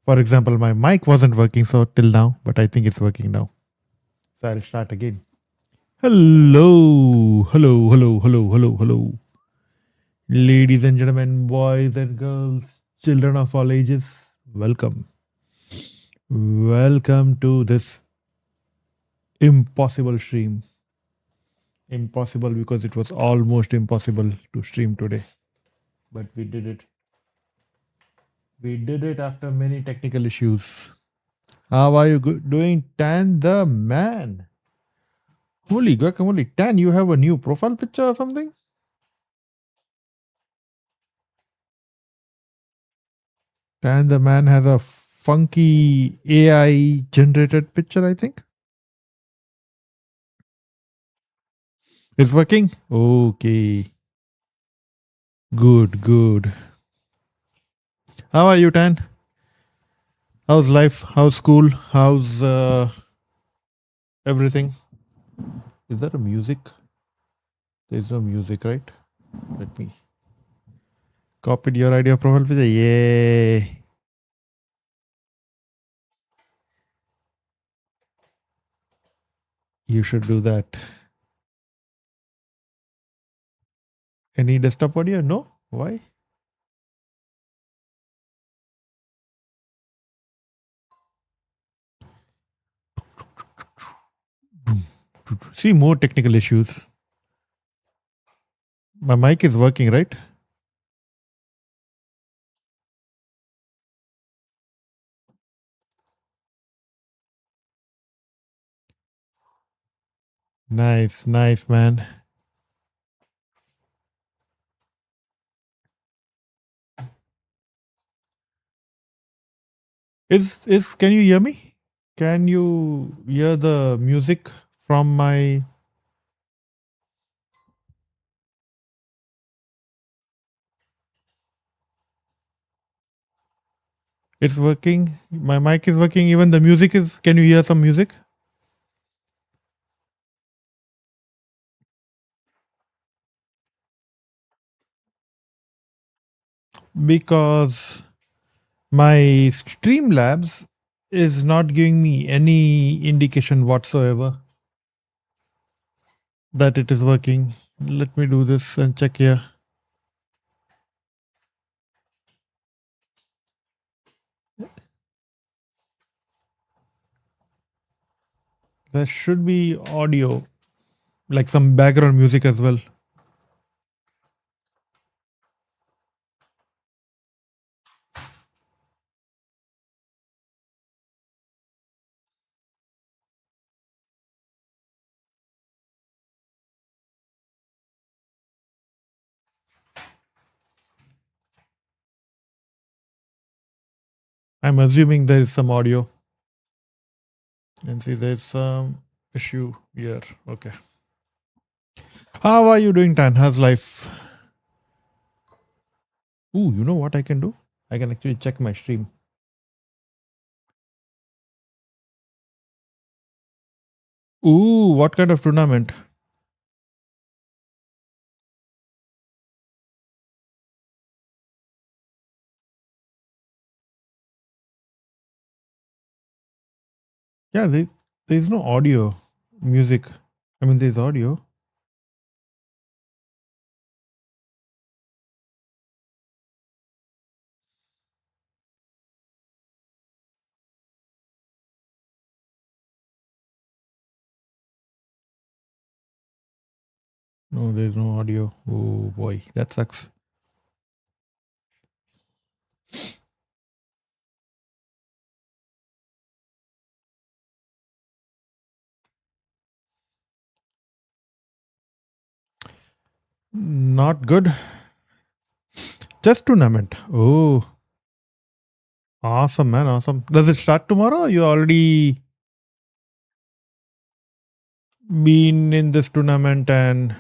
For example, my mic wasn't working so till now, but I think it's working now. So I'll start again. Hello, hello, hello, hello, hello, hello. Ladies and gentlemen, boys and girls, children of all ages, welcome. Welcome to this impossible stream. Impossible because it was almost impossible to stream today. But we did it. We did it after many technical issues. How are you doing, Tan the man? Holy guacamole, Tan, you have a new profile picture or something? Tan the man has a funky AI generated picture, I think. It's working? Okay. Good, good. How are you, Tan? How's life? How's school? How's everything? Is there a music? There's no music, right? Let me copy your idea of profile picture. Yay. You should do that. Any desktop audio? No? Why? See, more technical issues. My mic is working, right? Nice, nice, man. Is can you hear me? Can you hear the music from my? It's working. My mic is working. Even the music is. Can you hear some music? Because my Streamlabs is not giving me any indication whatsoever that it is working. Let me do this and check here. There should be audio, like some background music as well. I'm assuming there is some audio. And see, there's some issue here. Okay. How are you doing, Tan? How's life? Ooh, you know what I can do? I can actually check my stream. Ooh, what kind of tournament? Yeah, there's no audio, music. I mean, there's audio. No, there's no audio. Oh boy, that sucks. Not good. Just tournament. Oh, awesome, man. Awesome. Does it start tomorrow? Or you already been in this tournament and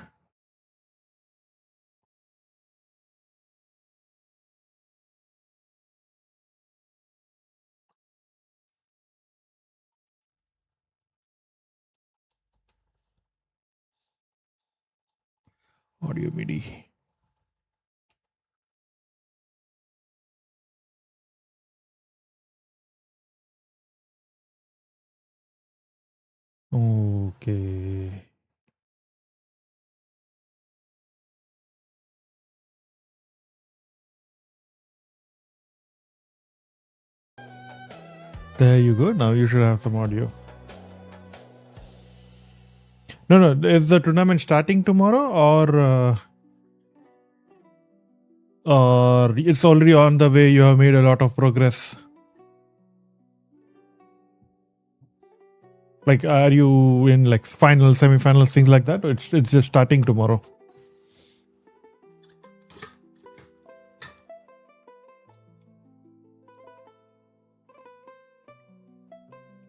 audio MIDI. Okay. There you go. Now you should have some audio. No. Is the tournament starting tomorrow or it's already on the way? You have made a lot of progress. Like, are you in like finals, semi-finals, things like that? Or it's just starting tomorrow?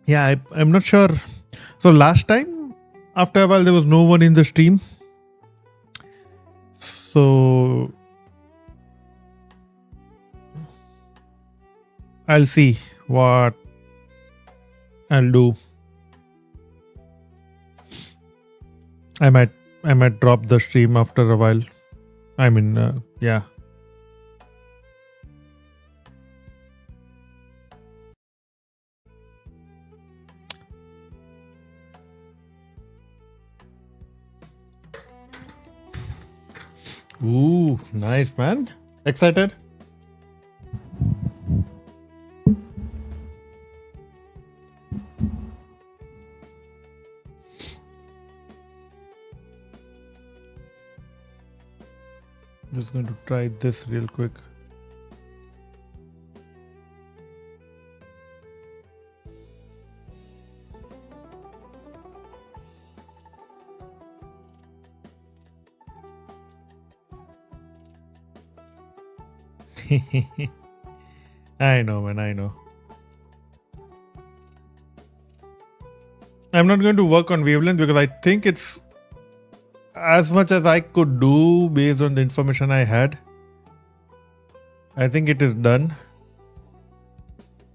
Yeah, I'm not sure. So last time, after a while, there was no one in the stream. So I'll see what I'll do. I might drop the stream after a while. I mean, yeah. Ooh, nice, man. Excited? Just going to try this real quick. I know, man. I know. I'm not going to work on Wavelength because I think it's as much as I could do based on the information I had. I think it is done.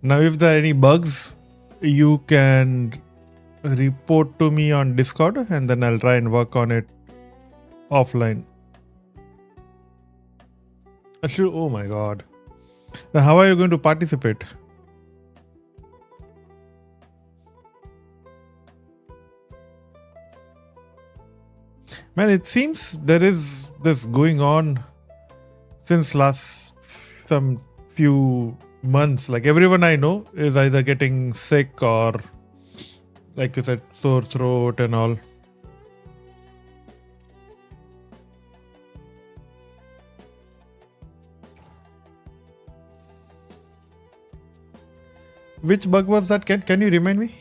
Now, if there are any bugs, you can report to me on Discord and then I'll try and work on it offline. Oh my god. Now, how are you going to participate? Man, it seems there is this going on since last some few months. Like everyone I know is either getting sick or, like you said, sore throat and all. Which bug was that? Can you remind me?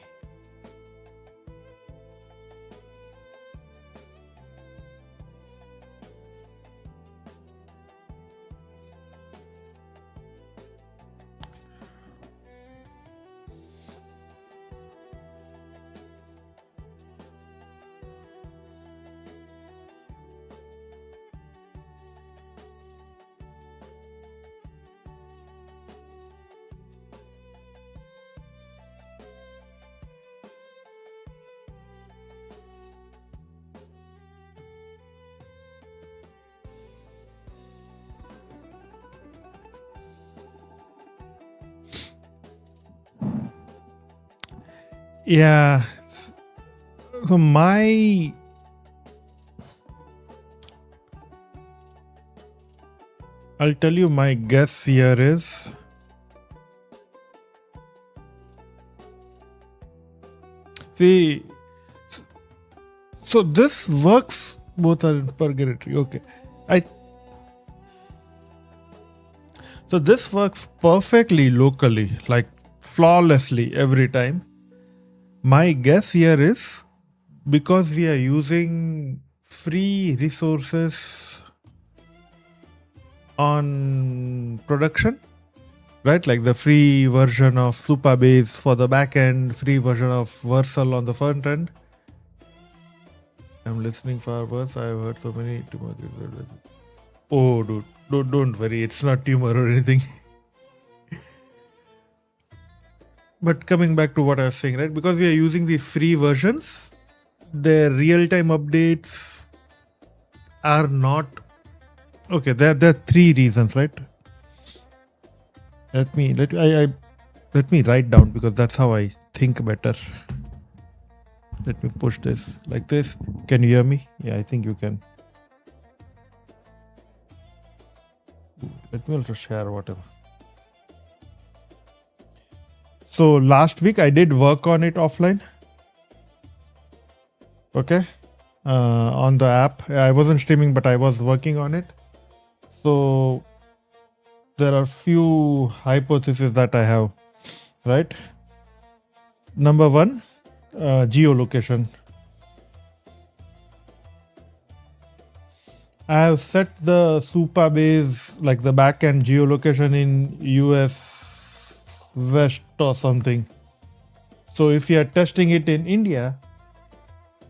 Yeah. So I'll tell you my guess here is see. So this works. Both are in purgatory. Okay. So this works perfectly locally, like flawlessly every time. My guess here is because we are using free resources on production, right? Like the free version of Supabase for the back end, free version of Versal on the front end. I'm listening for hours. I've heard so many tumors. Oh, dude, don't worry. It's not tumor or anything. But coming back to what I was saying, right? Because we are using these free versions, the real-time updates are not okay. There are three reasons, right? Let me write down because that's how I think better. Let me push this like this. Can you hear me? Yeah, I think you can. Let me also share whatever. So last week I did work on it offline. Okay. On the app. I wasn't streaming, but I was working on it. So there are few hypotheses that I have, right? Number one, geolocation. I have set the Supabase, like the backend geolocation in US West or something. So if you are testing it in India,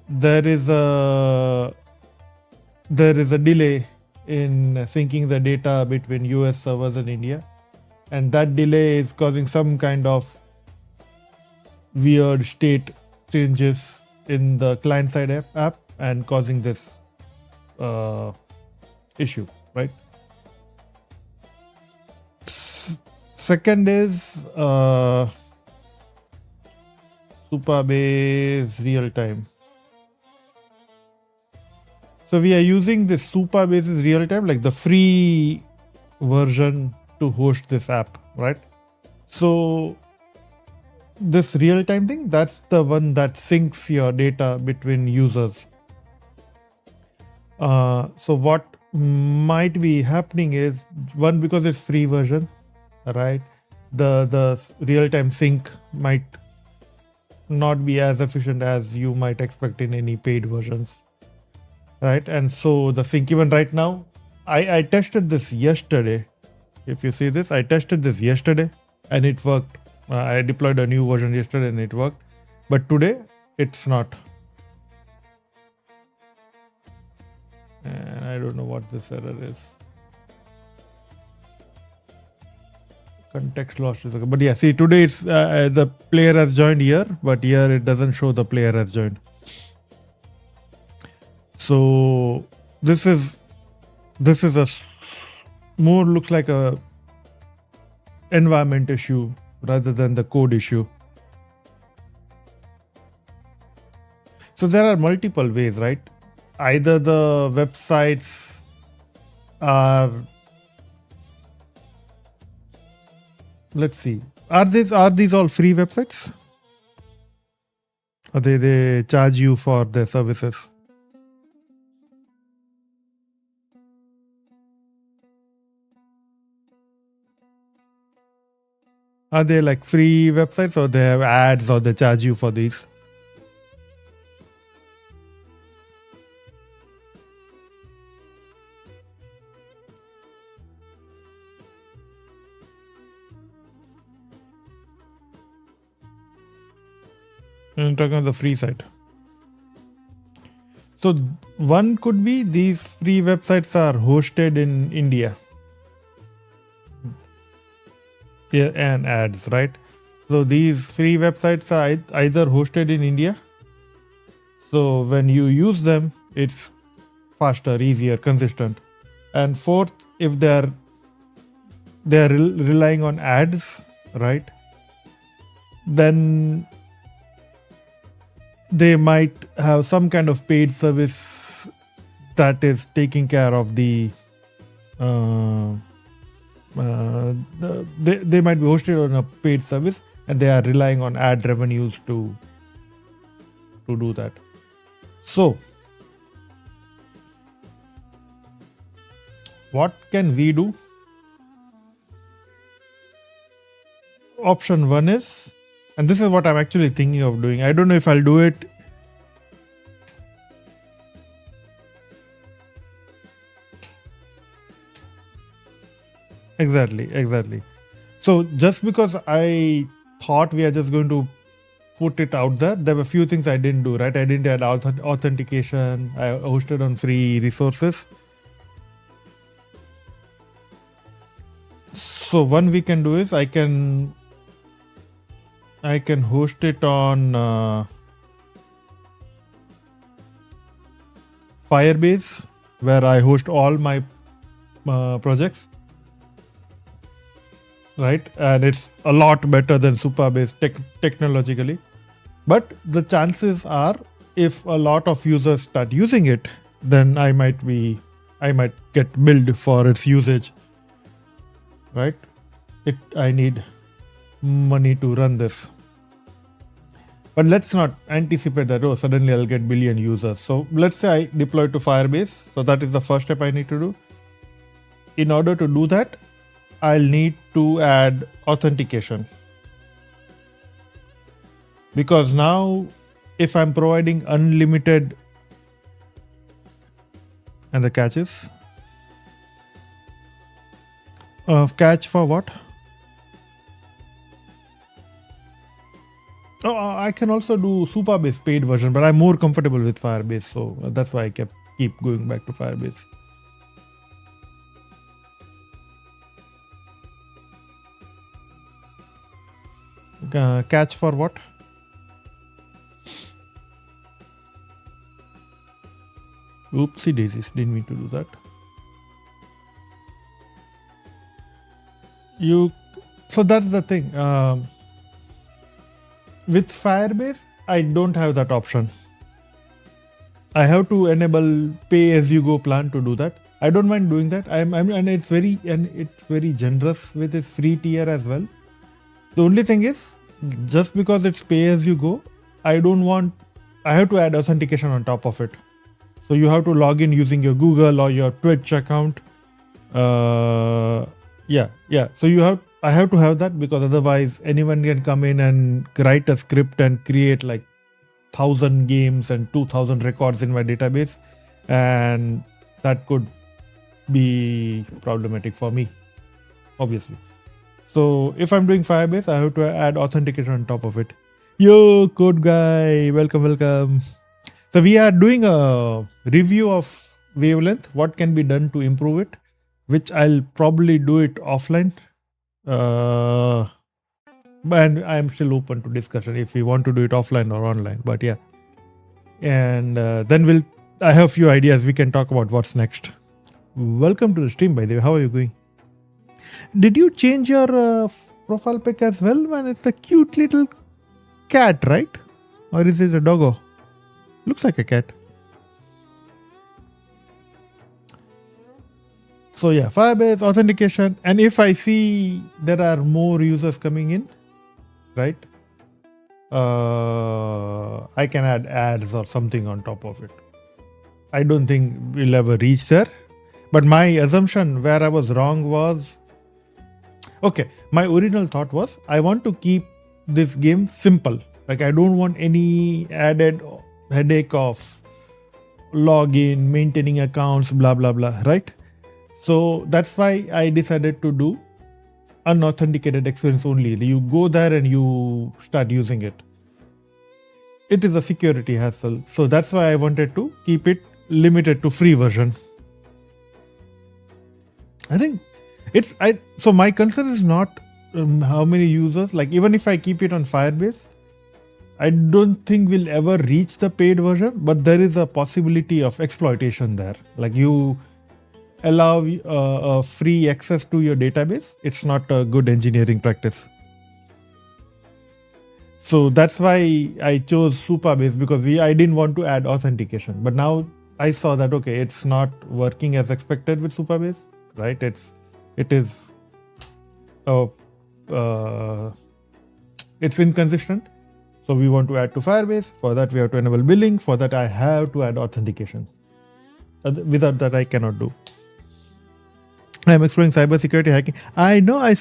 there is a delay in syncing the data between US servers and India, and that delay is causing some kind of weird state changes in the client side app and causing this issue, right? Second is Supabase real time. So we are using this Supabase's real time, like the free version to host this app, right? So this real time thing, that's the one that syncs your data between users. So what might be happening is, one, because it's free version, right? The real time sync might not be as efficient as you might expect in any paid versions, right? And so the sync, even right now, I tested this yesterday. If you see this, I tested this yesterday and it worked. I deployed a new version yesterday and it worked, but today it's not. And I don't know what this error is. Context lost is okay. But yeah, see, today it's the player has joined here, but here it doesn't show the player has joined. So this is a more looks like a environment issue rather than the code issue. So there are multiple ways, right? Either the websites are, let's see, are these all free websites? Or they charge you for their services? Are they like free websites, or they have ads, or they charge you for these? I'm talking about the free side. So one could be these free websites are hosted in India. Yeah, and ads, right? So these free websites are either hosted in India. So when you use them, it's faster, easier, consistent. And fourth, if they're relying on ads, right? Then they might have some kind of paid service that is taking care of the they might be hosted on a paid service and they are relying on ad revenues to do that. So what can we do? Option one is, and this is what I'm actually thinking of doing. I don't know if I'll do it. Exactly. So just because I thought we are just going to put it out there were a few things I didn't do, right? I didn't add authentication. I hosted on free resources. So one we can do is I can host it on Firebase, where I host all my projects, right? And it's a lot better than Supabase technologically. But the chances are, if a lot of users start using it, then I might get billed for its usage, right? I need money to run this. But let's not anticipate that, oh, suddenly I'll get billion users. So let's say I deploy to Firebase. So that is the first step I need to do. In order to do that, I'll need to add authentication. Because now, if I'm providing unlimited, and the catch is, catch for what? Oh, I can also do Supabase paid version, but I'm more comfortable with Firebase, so that's why I keep going back to Firebase. Catch for what? Oopsie daisies, didn't mean to do that. So that's the thing. With Firebase, I don't have that option. I have to enable pay-as-you-go plan to do that. I don't mind doing that. And it's very generous with its free tier as well. The only thing is, just because it's pay-as-you-go, I have to add authentication on top of it. So you have to log in using your Google or your Twitch account. So I have to have that, because otherwise anyone can come in and write a script and create like 1,000 games and 2,000 records in my database, and that could be problematic for me, obviously. So if I'm doing Firebase, I have to add authentication on top of it. Yo, code guy, welcome. So we are doing a review of Wavelength, what can be done to improve it, which I'll probably do it offline. And I'm still open to discussion if we want to do it offline or online. But yeah. And then I have a few ideas. We can talk about what's next. Welcome to the stream, by the way. How are you going? Did you change your profile pic as well, man? It's a cute little cat, right? Or is it a doggo? Looks like a cat. So yeah, Firebase, authentication. And if I see there are more users coming in, right? I can add ads or something on top of it. I don't think we'll ever reach there. But my assumption where I was wrong was, okay, my original thought was I want to keep this game simple. Like I don't want any added headache of login, maintaining accounts, blah, blah, blah, right? So that's why I decided to do unauthenticated experience only. You go there and you start using it. It is a security hassle. So that's why I wanted to keep it limited to free version. I think so my concern is not how many users, like even if I keep it on Firebase, I don't think we'll ever reach the paid version, but there is a possibility of exploitation there. Like you allow free access to your database. It's not a good engineering practice. So that's why I chose Supabase, because I didn't want to add authentication. But now I saw that, okay, it's not working as expected with Supabase, right? It's inconsistent. So we want to add to Firebase. For that, we have to enable billing. For that, I have to add authentication. Without that, I cannot do. I'm exploring cybersecurity hacking. I know. I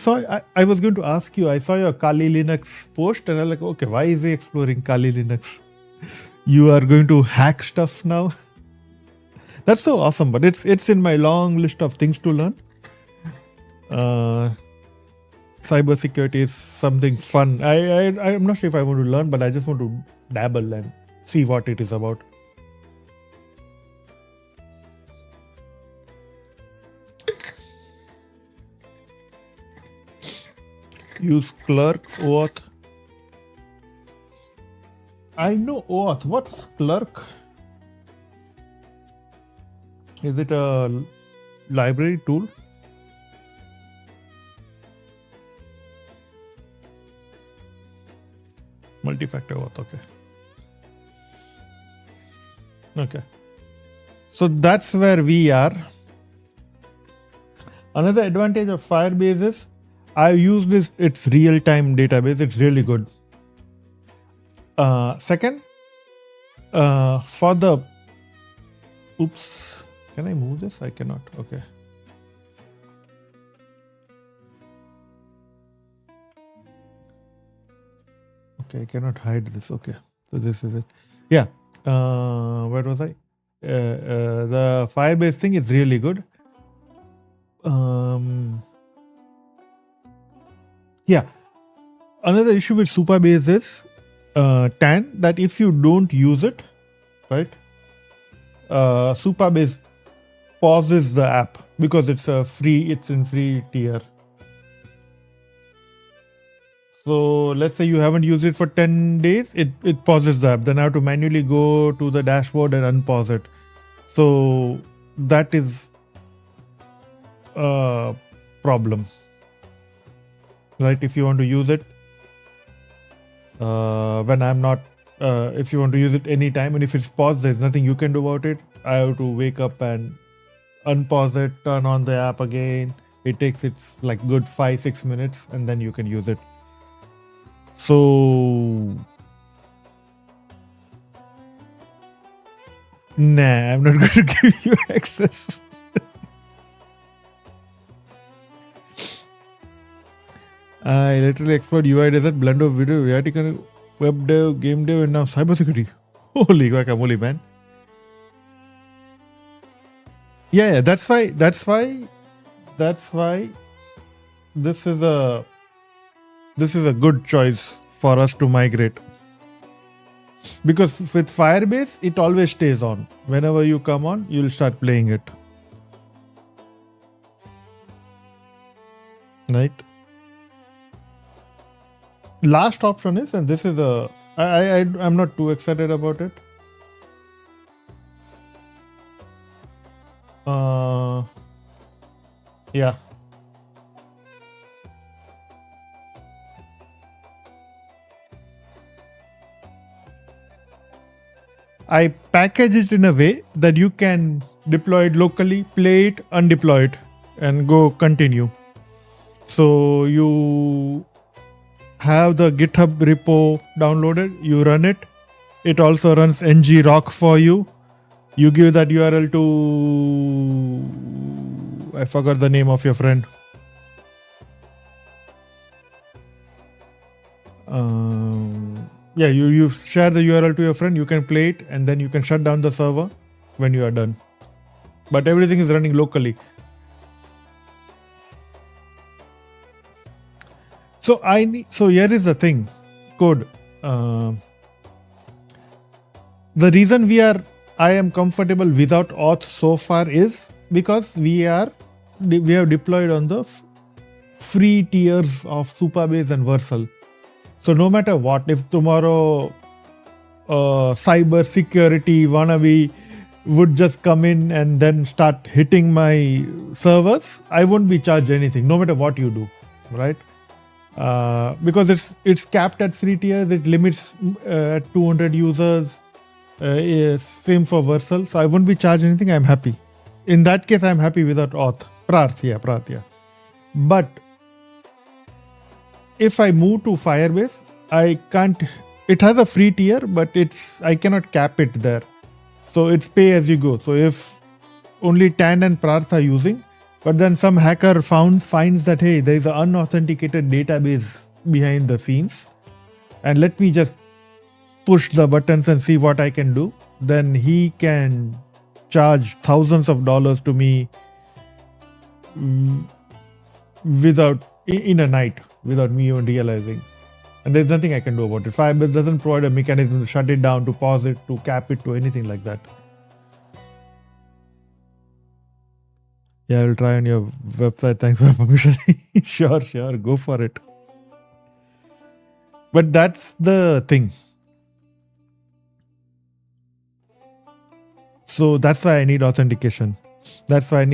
was going to ask you. I saw your Kali Linux post, and I'm like, okay, why is he exploring Kali Linux? You are going to hack stuff now. That's so awesome. But it's in my long list of things to learn. Cybersecurity is something fun. I'm not sure if I want to learn, but I just want to dabble and see what it is about. Use clerk OAuth. I know OAuth. What's clerk? Is it a library tool? Multi-factor OAuth, okay. Okay. So that's where we are. Another advantage of Firebase is I use this, it's real-time database. It's really good. Second, for the, oops, can I move this? I cannot. Okay. Okay, I cannot hide this. Okay. So this is it. Yeah. Where was I? The Firebase thing is really good. Yeah. Another issue with Supabase is TAN, that if you don't use it, right, Supabase pauses the app because it's in free tier. So let's say you haven't used it for 10 days, it pauses the app. Then I have to manually go to the dashboard and unpause it. So that is a problem, right? If you want to use it when I'm not, if you want to use it anytime, and if it's paused, there's nothing you can do about it. I have to wake up and unpause it, turn on the app again. It takes it's like good 5-6 minutes, and then you can use it. So nah, I'm not going to give you access. I literally explored UI design, blend of video, reality, web dev, game dev, and now cybersecurity. Holy guacamole, man! Yeah, that's why this is a good choice for us to migrate. Because with Firebase, it always stays on. Whenever you come on, you'll start playing it. Right? Last option is, and this is I'm not too excited about it. Yeah. I package it in a way that you can deploy it locally, play it, undeploy it, and go continue. So you have the GitHub repo downloaded, you run it. It also runs ng-rock for you. You give that URL to, I forgot the name of your friend. Yeah, you share the URL to your friend, you can play it, and then you can shut down the server when you are done. But everything is running locally. So here is the thing, code. The reason I am comfortable without auth so far is because we have deployed on the free tiers of Supabase and Versal. So no matter what, if tomorrow cyber security wannabe would just come in and then start hitting my servers, I won't be charged anything, no matter what you do, right? Because it's capped at free tiers, it limits at 200 users. Same for Versal, so I won't be charged anything. I'm happy. In that case, I'm happy without auth. Prathya. But if I move to Firebase, I can't. It has a free tier, but I cannot cap it there. So it's pay as you go. So if only Tan and Prath are using, but then some hacker finds that, hey, there is an unauthenticated database behind the scenes, and let me just push the buttons and see what I can do, then he can charge thousands of dollars to me in a night without me even realizing. And there's nothing I can do about it. Firebase doesn't provide a mechanism to shut it down, to pause it, to cap it, to anything like that. Yeah, I'll try on your website. Thanks for permission. Sure, go for it. But that's the thing. So that's why I need authentication. That's why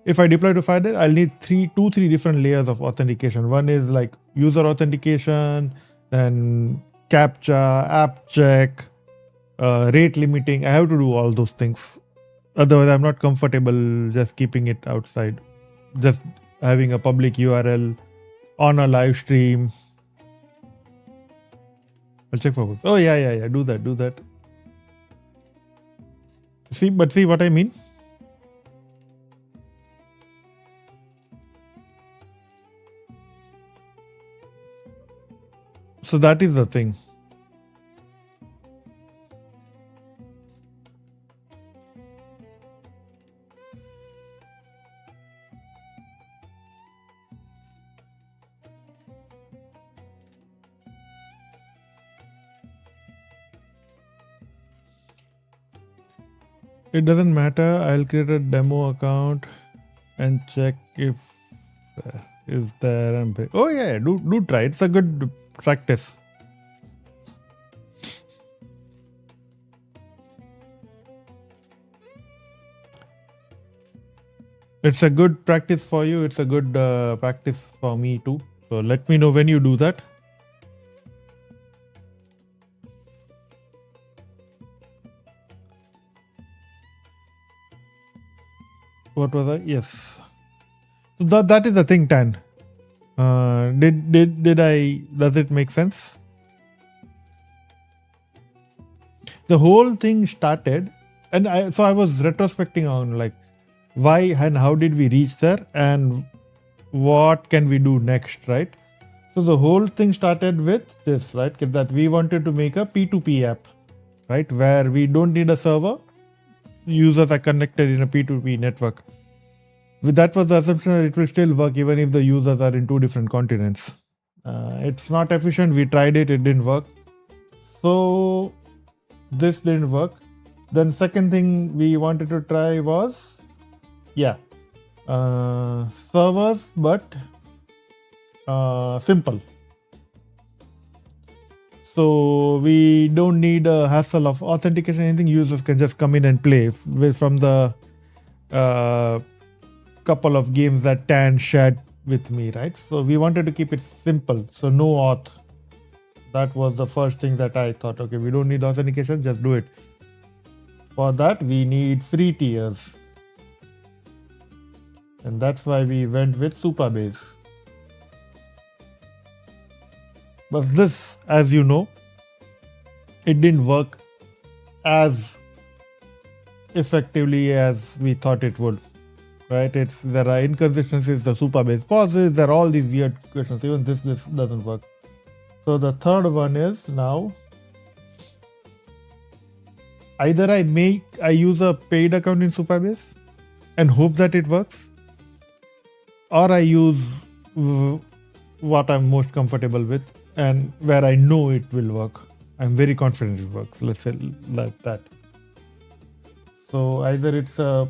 if I deploy to Firebase, I'll need three different layers of authentication. One is like user authentication, then CAPTCHA, app check, rate limiting. I have to do all those things. Otherwise, I'm not comfortable just keeping it outside. Just having a public URL on a live stream. I'll check for books. Oh yeah. Do that. See what I mean? So that is the thing. It doesn't matter. I'll create a demo account and check if is there and oh yeah, do try. It's a good practice. It's a good practice for you. It's a good practice for me too. So let me know when you do that. What was I? Yes. So that is the thing, Tan. Did I? Does it make sense? The whole thing started, and I was retrospecting on like why and how did we reach there, and what can we do next, right? So the whole thing started with this, right? That we wanted to make a P2P app, right, where we don't need a server. Users are connected in a P2P network. That was the assumption that it will still work even if the users are in two different continents. It's not efficient. We tried it. It didn't work. So this didn't work. Then second thing we wanted to try was, servers, but simple. So we don't need a hassle of authentication or anything. Users can just come in and play from the couple of games that Tan shared with me, right? So we wanted to keep it simple. So no auth. That was the first thing that I thought, okay, we don't need authentication, just do it. For that, we need free tiers. And that's why we went with Supabase. But this, as you know, it didn't work as effectively as we thought it would. Right? There are inconsistencies, the Supabase pauses, there are all these weird questions. Even this doesn't work. So the third one is now either I use a paid account in Supabase and hope that it works, or I use what I'm most comfortable with and where I know it will work. I'm very confident it works. Let's say like that. So either it's a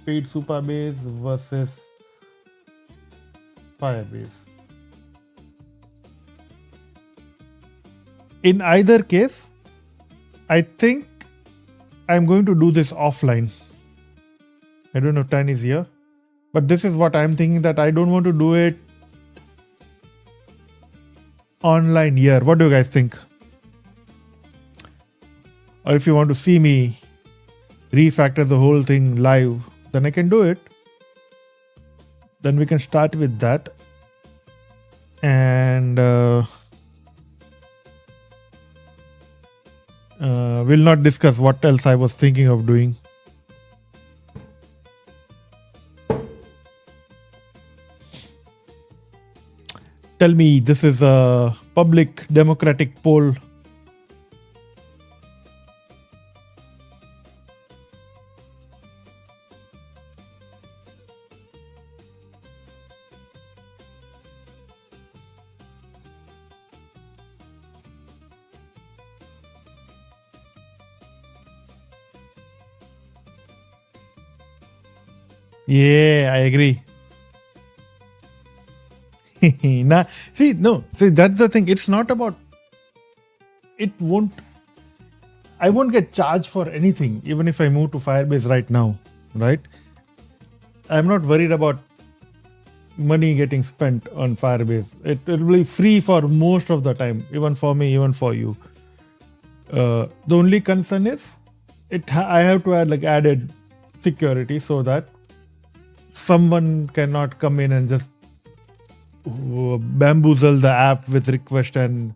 paid Supabase versus Firebase. In either case, I think I'm going to do this offline. I don't know if Tan is here, but this is what I'm thinking, that I don't want to do it online here. What do you guys think? Or if you want to see me refactor the whole thing live, then I can do it. Then we can start with that. And we'll not discuss what else I was thinking of doing. Tell me, this is a public democratic poll. Yeah, I agree. See, that's the thing. It's not about, I won't get charged for anything, even if I move to Firebase right now, right? I'm not worried about money getting spent on Firebase. It will be free for most of the time, even for me, even for you. The only concern is I have to add like added security so that someone cannot come in and just bamboozle the app with request and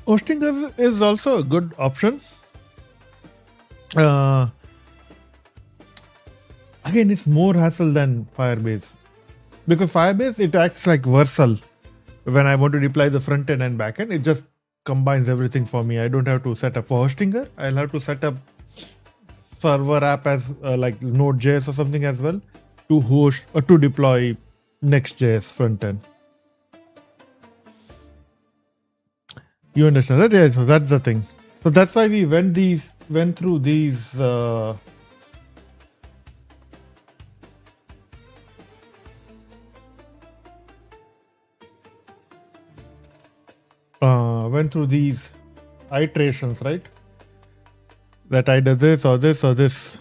hosting is also a good option. Again, it's more hassle than Firebase because Firebase it acts like Versal. When I want to deploy the front end and back end, it just combines everything for me. I don't have to set up for Hostinger. I'll have to set up server app as like Node.js or something as well to host or to deploy Next.js front end. You understand that? Yeah, so that's the thing. So that's why we went through these iterations, right? That either this or this or this.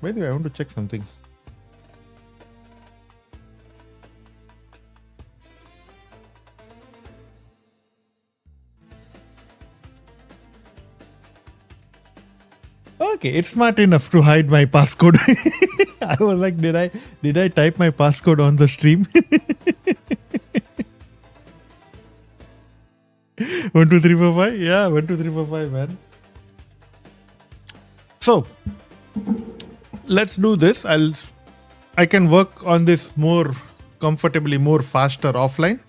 By the way, I want to check something. Okay, it's smart enough to hide my passcode. I was like, did I type my passcode on the stream? 1 2 3 4 5. Yeah, 1 2 3 4 5, man. So let's do this. I can work on this more comfortably, more faster offline.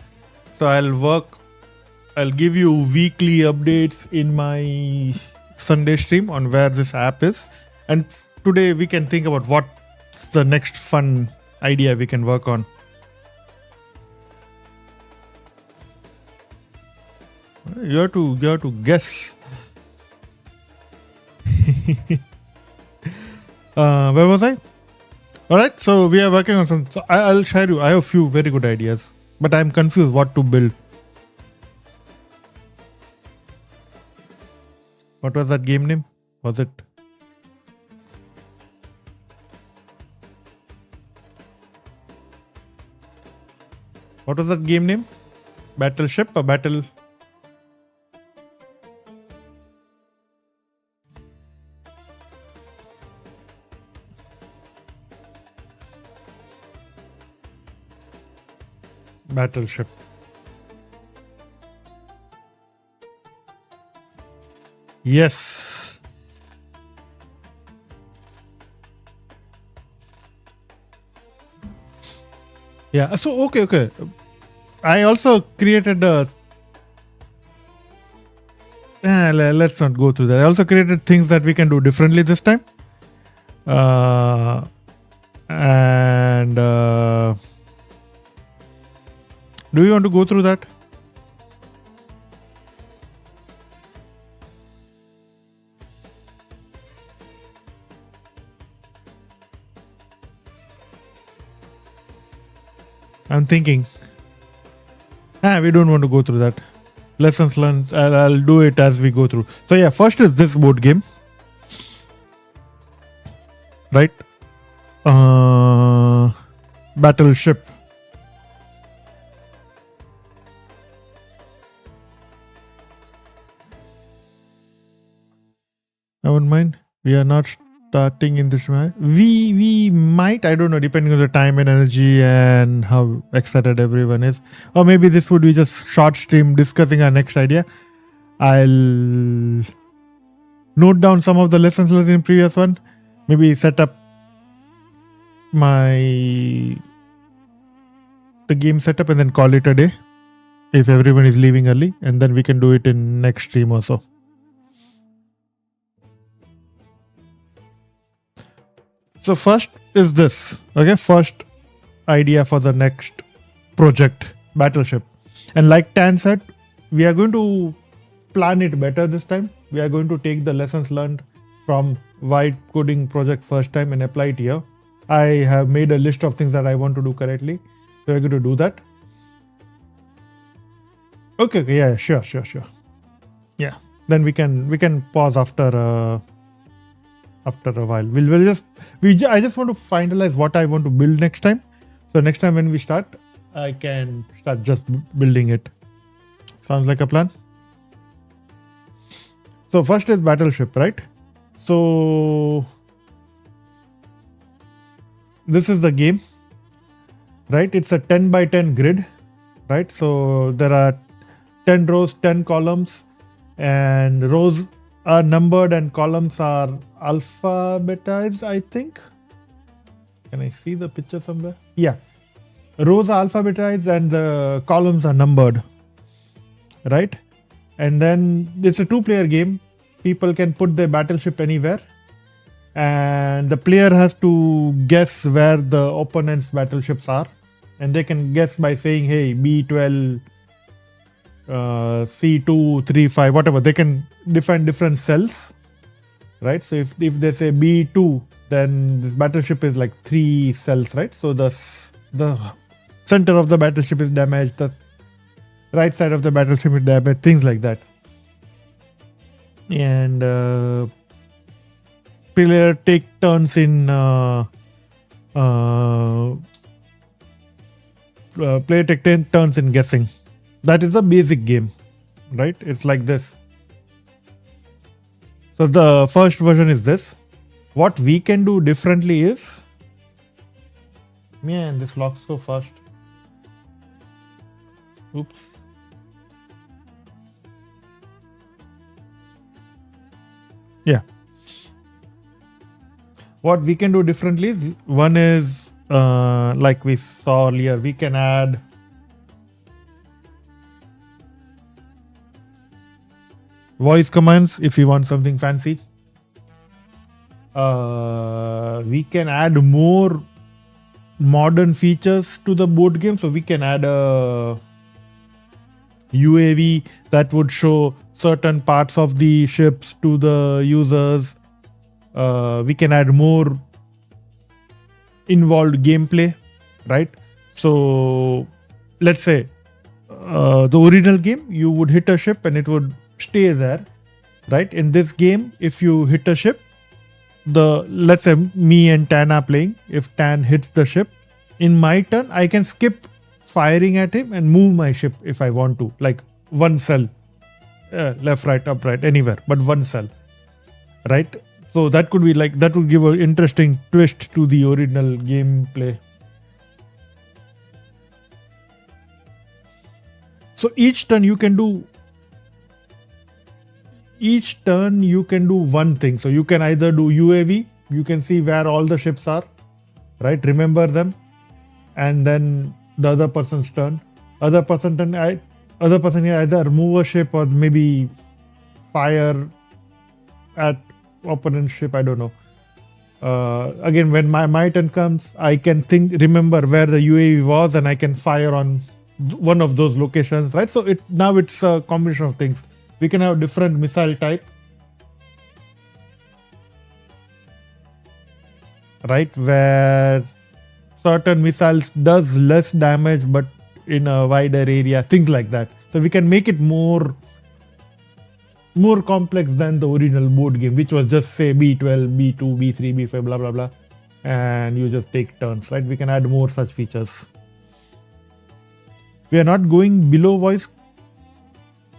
So I'll give you weekly updates in my Sunday stream on where this app is. And today we can think about what's the next fun idea we can work on. You have to guess. Where was I? All right, so we are working on some. So I'll share you. I have a few very good ideas, but I'm confused what to build. What was that game name? Was it? What was that game name? Battleship or Battle? Battleship. Yes. Yeah. So okay. I also created a. Let's not go through that. I also created things that we can do differently this time. Do you want to go through that? I'm thinking. We don't want to go through that. Lessons learned. I'll do it as we go through. So yeah, first is this board game. Right? Battleship. I wouldn't mind. We are not starting in this way. We might, I don't know, depending on the time and energy and how excited everyone is. Or maybe this would be just short stream discussing our next idea. I'll note down some of the lessons learned in previous one. Maybe set up the game setup and then call it a day if everyone is leaving early, and then we can do it in next stream also. So first is this, okay? First idea for the next project, Battleship. And like Tan said, we are going to plan it better this time. We are going to take the lessons learned from white coding project first time and apply it here. I have made a list of things that I want to do correctly. So we're going to do that. Okay, yeah, sure. Yeah, then we can pause after a while. I just want to finalize what I want to build next time. So next time when we start, I can start just building it. Sounds like a plan. So first is battleship, right? So this is the game, right? It's a 10 by 10 grid, right? So there are 10 rows, 10 columns, and rows are numbered and columns are alphabetized, I think. Can I see the picture somewhere? Yeah. Rows are alphabetized and the columns are numbered, right? And then it's a 2-player game. People can put their battleship anywhere, and the player has to guess where the opponent's battleships are, and they can guess by saying, hey, B12, C2, 3, 5, whatever. They can define different cells, right? So if they say B2, then this battleship is like 3 cells, right? So the center of the battleship is damaged, the right side of the battleship is damaged, things like that. And player take turns in guessing. That is the basic game, right? It's like this. So the first version is this. What we can do differently is, man, this locks so fast. Oops. Yeah. What we can do differently is, one is like we saw earlier, we can add voice commands if you want something fancy. We can add more modern features to the board game. So we can add a UAV that would show certain parts of the ships to the users. We can add more involved gameplay, right? So let's say the original game, you would hit a ship and it would stay there, right? In this game, if you hit a ship, let's say me and Tan are playing. If Tan hits the ship, in my turn, I can skip firing at him and move my ship if I want to, like one cell, left, right, up, right, anywhere, but one cell, right? So that could be like, that would give an interesting twist to the original gameplay. So each turn you can do one thing. So you can either do UAV, you can see where all the ships are, right? Remember them. And then the other person's turn. Other person can either move a ship or maybe fire at opponent's ship. I don't know. Again, when my turn comes, I can remember where the UAV was, and I can fire on one of those locations, right? So now it's a combination of things. We can have different missile type, right? Where certain missiles does less damage, but in a wider area, things like that. So we can make it more complex than the original board game, which was just say B12, B2, B3, B5, blah, blah, blah. And you just take turns, right? We can add more such features. We are not going below voice.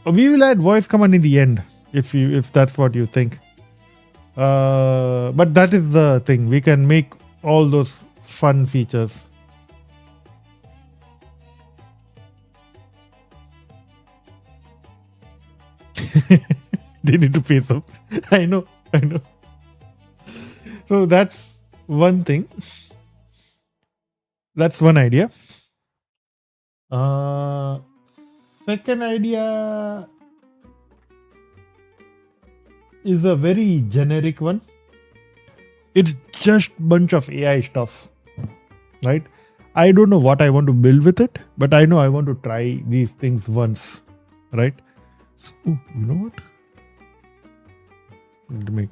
We will add voice command in the end, if that's what you think. But that is the thing. We can make all those fun features. They need to pay some. I know. So that's one thing. That's one idea. Second idea is a very generic one. It's just bunch of AI stuff, right? I don't know what I want to build with it, but I know I want to try these things once, right? You know what?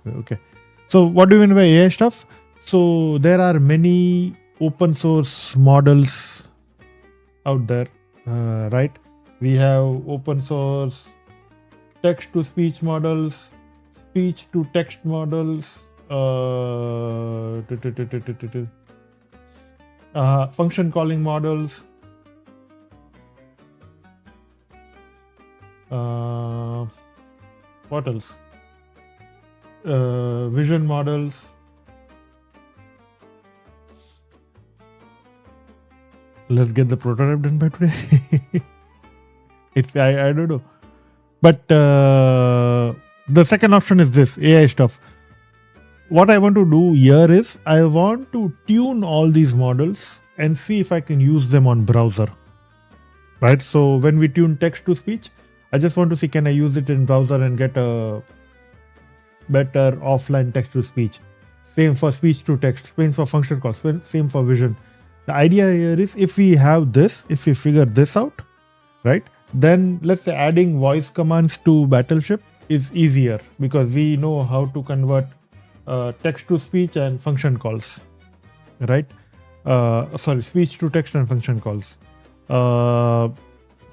Okay. So what do you mean by AI stuff? So there are many open source models out there, right? We have open source text to speech models, speech to text models, function calling models, what else? Vision models. Let's get the prototype done by today. I don't know. But the second option is this AI stuff. What I want to do here is I want to tune all these models and see if I can use them on browser. Right? So when we tune text to speech, I just want to see, can I use it in browser and get a better offline text to speech? Same for speech to text, same for function calls, same for vision. The idea here is if we have this, if we figure this out, right, then let's say adding voice commands to Battleship is easier because we know how to convert text to speech and function calls, right? Speech to text and function calls.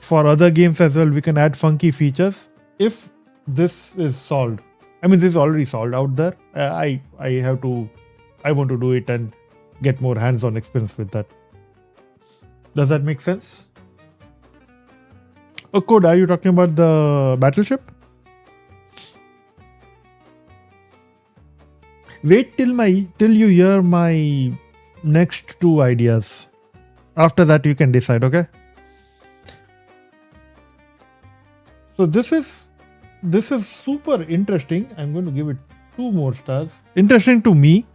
For other games as well, we can add funky features if this is solved. I mean, this is already solved out there. I want to do it and get more hands-on experience with that. Does that make sense? Oh, Code, are you talking about the Battleship? Wait till you hear my next two ideas. After that, you can decide, okay? So this is super interesting. I'm going to give it 2 more stars. Interesting to me.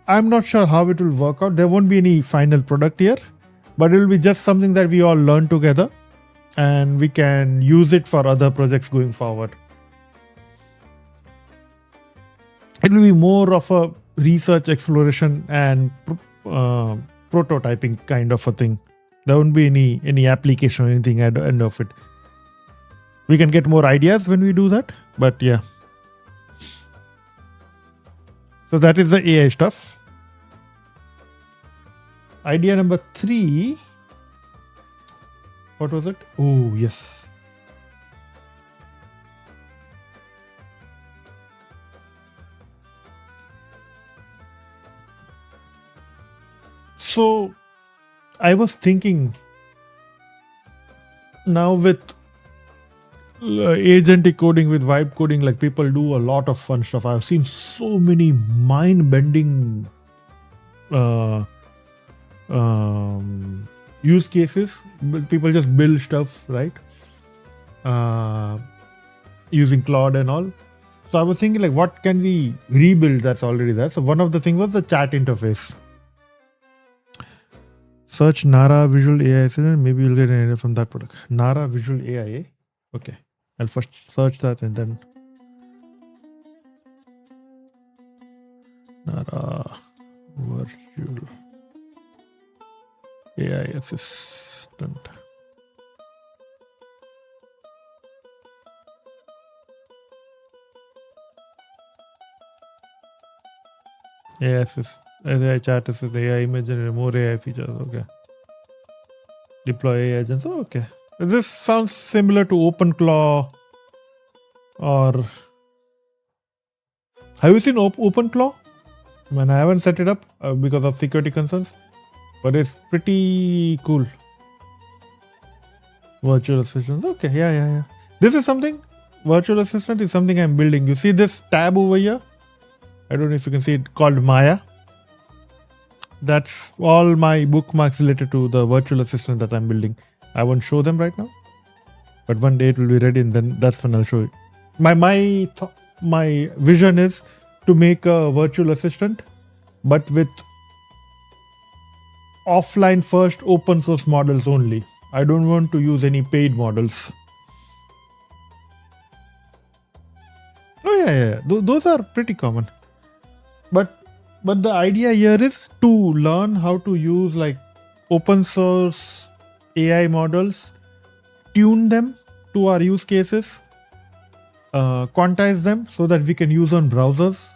I'm not sure how it will work out. There won't be any final product here, but it will be just something that we all learn together and we can use it for other projects going forward. It will be more of a research, exploration and prototyping kind of a thing. There won't be any application or anything at the end of it. We can get more ideas when we do that, but yeah. So that is the AI stuff. Idea number 3. What was it? Oh, yes. So I was thinking now with agentic coding, with vibe coding, like people do a lot of fun stuff. I've seen so many mind-bending use cases. People just build stuff, right? Using Claude and all. So I was thinking, like, what can we rebuild that's already there? So one of the things was the chat interface. Search Nara Visual AI Assistant. Maybe you'll get an idea from that product. Nara Visual AI. Okay. I'll first search that and then Nara Virtual AI Assistant. AI chat assist, AI image and more AI features. Okay. Deploy AI agents. Oh, okay. This sounds similar to OpenClaw or... Have you seen OpenClaw? I mean, I haven't set it up because of security concerns, but it's pretty cool. Virtual assistants. Okay, yeah. This is something, virtual assistant is something I'm building. You see this tab over here? I don't know if you can see it, called Maya. That's all my bookmarks related to the virtual assistant that I'm building. I won't show them right now, but one day it will be ready and then that's when I'll show it. My vision is to make a virtual assistant, but with offline first open source models only. I don't want to use any paid models. Oh yeah. Those are pretty common. But the idea here is to learn how to use like open source AI models, tune them to our use cases, quantize them so that we can use on browsers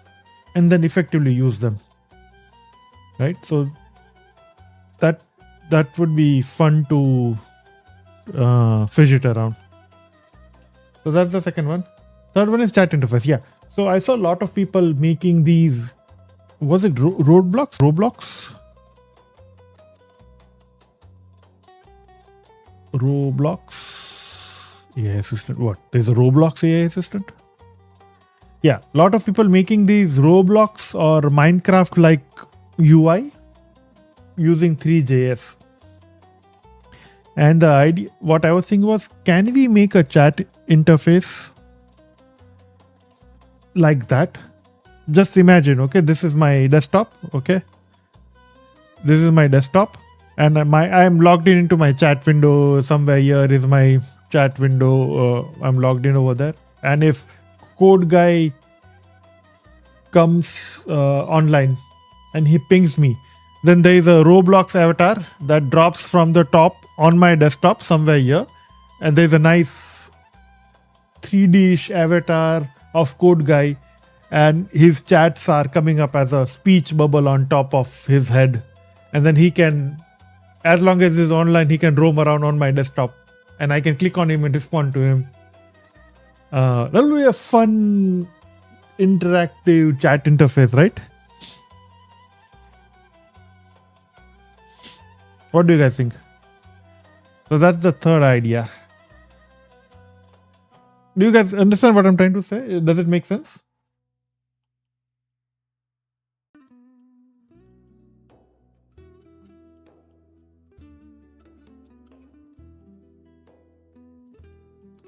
and then effectively use them. right? So that would be fun to fidget around. So that's the second one. Third one is chat interface. Yeah. So I saw a lot of people making these. Was it roadblocks? Roblox AI assistant. What? There's a Roblox AI assistant? Yeah. A lot of people making these Roblox or Minecraft like UI using 3JS. And the idea, what I was thinking was, can we make a chat interface like that? Just imagine, okay, this is my desktop, okay? This is my desktop, and I am logged into my chat window. Somewhere here is my chat window. I'm logged in over there. And if code guy comes online and he pings me, then there is a Roblox avatar that drops from the top on my desktop somewhere here. And there's a nice 3D-ish avatar of code guy. And his chats are coming up as a speech bubble on top of his head. And then he can, as long as he's online, he can roam around on my desktop. And I can click on him and respond to him. That'll be a fun, interactive chat interface, right? What do you guys think? So that's the third idea. Do you guys understand what I'm trying to say? Does it make sense?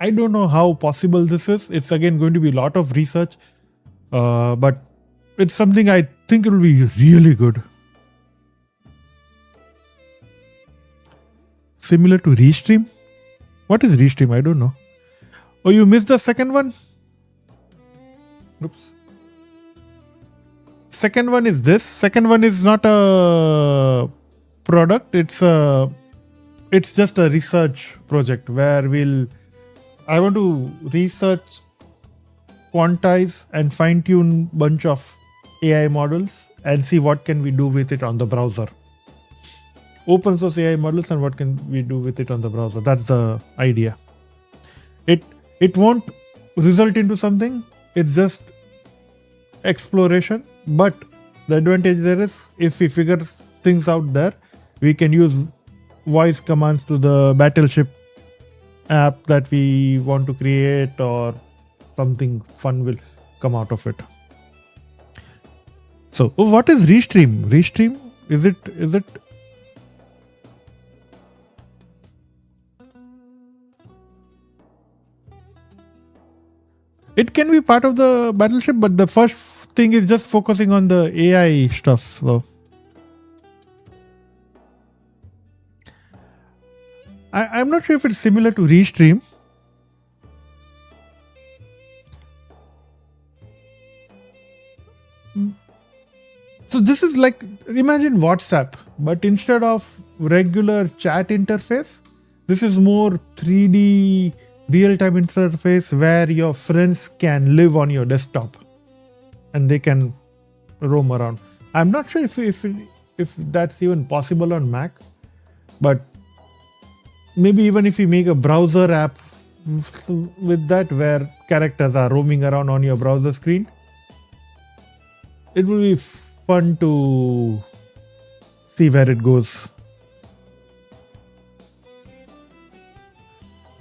I don't know how possible this is. It's again going to be a lot of research, but it's something I think it will be really good. Similar to Restream? What is Restream? I don't know. Oh, you missed the second one? Oops. Second one is this. Second one is not a product. It's just a research project where I want to research, quantize and fine tune bunch of AI models and see what can we do with it on the browser. Open source AI models and what can we do with it on the browser. That's the idea. It won't result into something. It's just exploration. But the advantage there is, if we figure things out there, we can use voice commands to the Battleship app that we want to create, or something fun will come out of it. So what is Restream? Restream? Is it it can be part of the Battleship, but the first thing is just focusing on the AI stuff. So I'm not sure if it's similar to Restream. So this is like, imagine WhatsApp, but instead of regular chat interface, this is more 3D real-time interface where your friends can live on your desktop and they can roam around. I'm not sure if that's even possible on Mac, but maybe even if you make a browser app with that where characters are roaming around on your browser screen, it will be fun to see where it goes.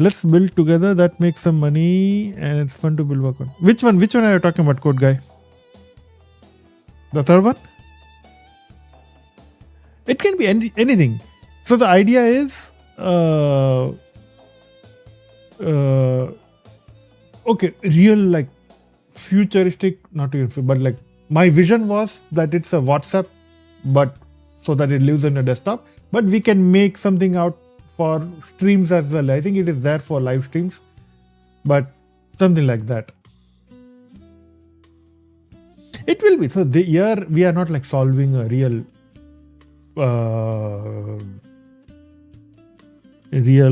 Let's build together. That makes some money and it's fun to build work on. Which one are you talking about, code guy? The third one? It can be anything. So the idea is, okay, real, like futuristic, not even, but like my vision was that it's a WhatsApp, but so that it lives on your desktop, but we can make something out for streams as well. I think it is there for live streams, but something like that. It will be. So here we are not like solving a real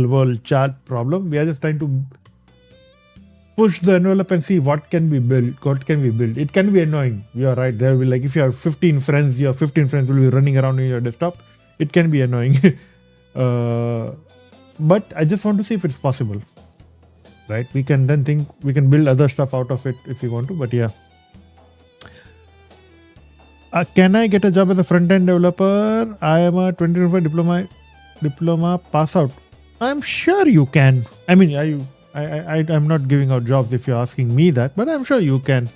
world chat problem. We are just trying to push the envelope and see what can be built. What can we build? It can be annoying. You are right. There will be like if you have 15 friends, your 15 friends will be running around in your desktop. It can be annoying. But I just want to see if it's possible. Right? We can then think we can build other stuff out of it if we want to. But yeah. Can I get a job as a front-end developer? I am a 2025 diploma pass out. I'm sure you can. I mean, I'm not giving out jobs if you're asking me that, but I'm sure you can.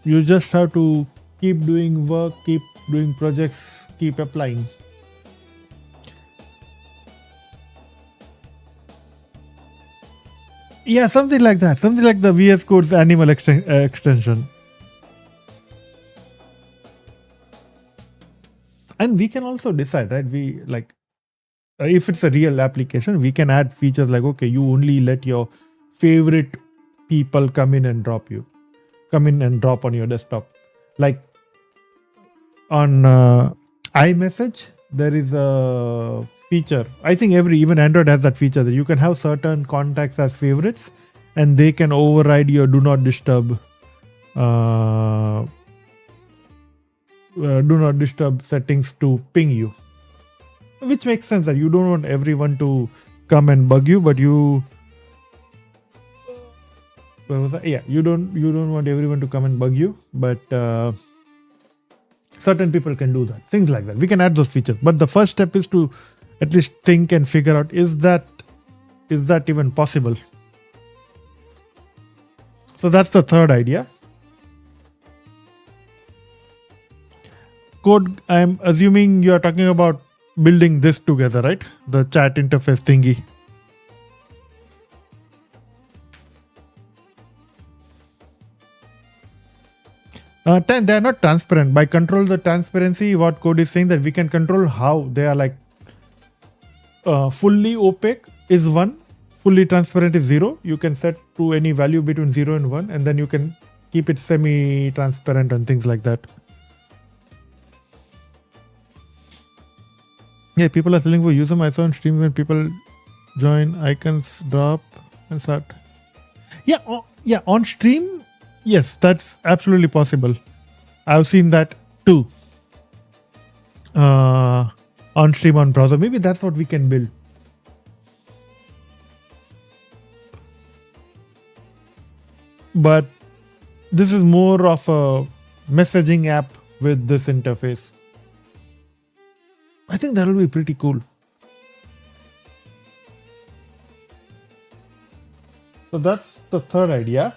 You just have to keep doing work, keep doing projects, keep applying. Yeah, something like that. Something like the VS Code's animal extension. And we can also decide, right? We like, if it's a real application, we can add features like, okay, you only let your favorite people come in and drop on your desktop. Like on iMessage, there is a feature. I think even Android has that feature that you can have certain contacts as favorites and they can override your do not disturb settings to ping you, which makes sense that you don't want everyone to come and bug you, but you don't want everyone to come and bug you, but certain people can do that. Things like that. We can add those features, but the first step is to at least think and figure out is that even possible. So that's the third idea. Code, I'm assuming you are talking about building this together, right? The chat interface thingy. They are not transparent. By control the transparency, what code is saying that we can control how they are like fully opaque is 1, fully transparent is 0. You can set to any value between 0 and 1, and then you can keep it semi-transparent and things like that. Yeah, people are selling for user. I saw on stream when people join, icons drop and start. Yeah, on stream, yes, that's absolutely possible. I've seen that too. On stream on browser. Maybe that's what we can build. But this is more of a messaging app with this interface. I think that will be pretty cool. So that's the third idea.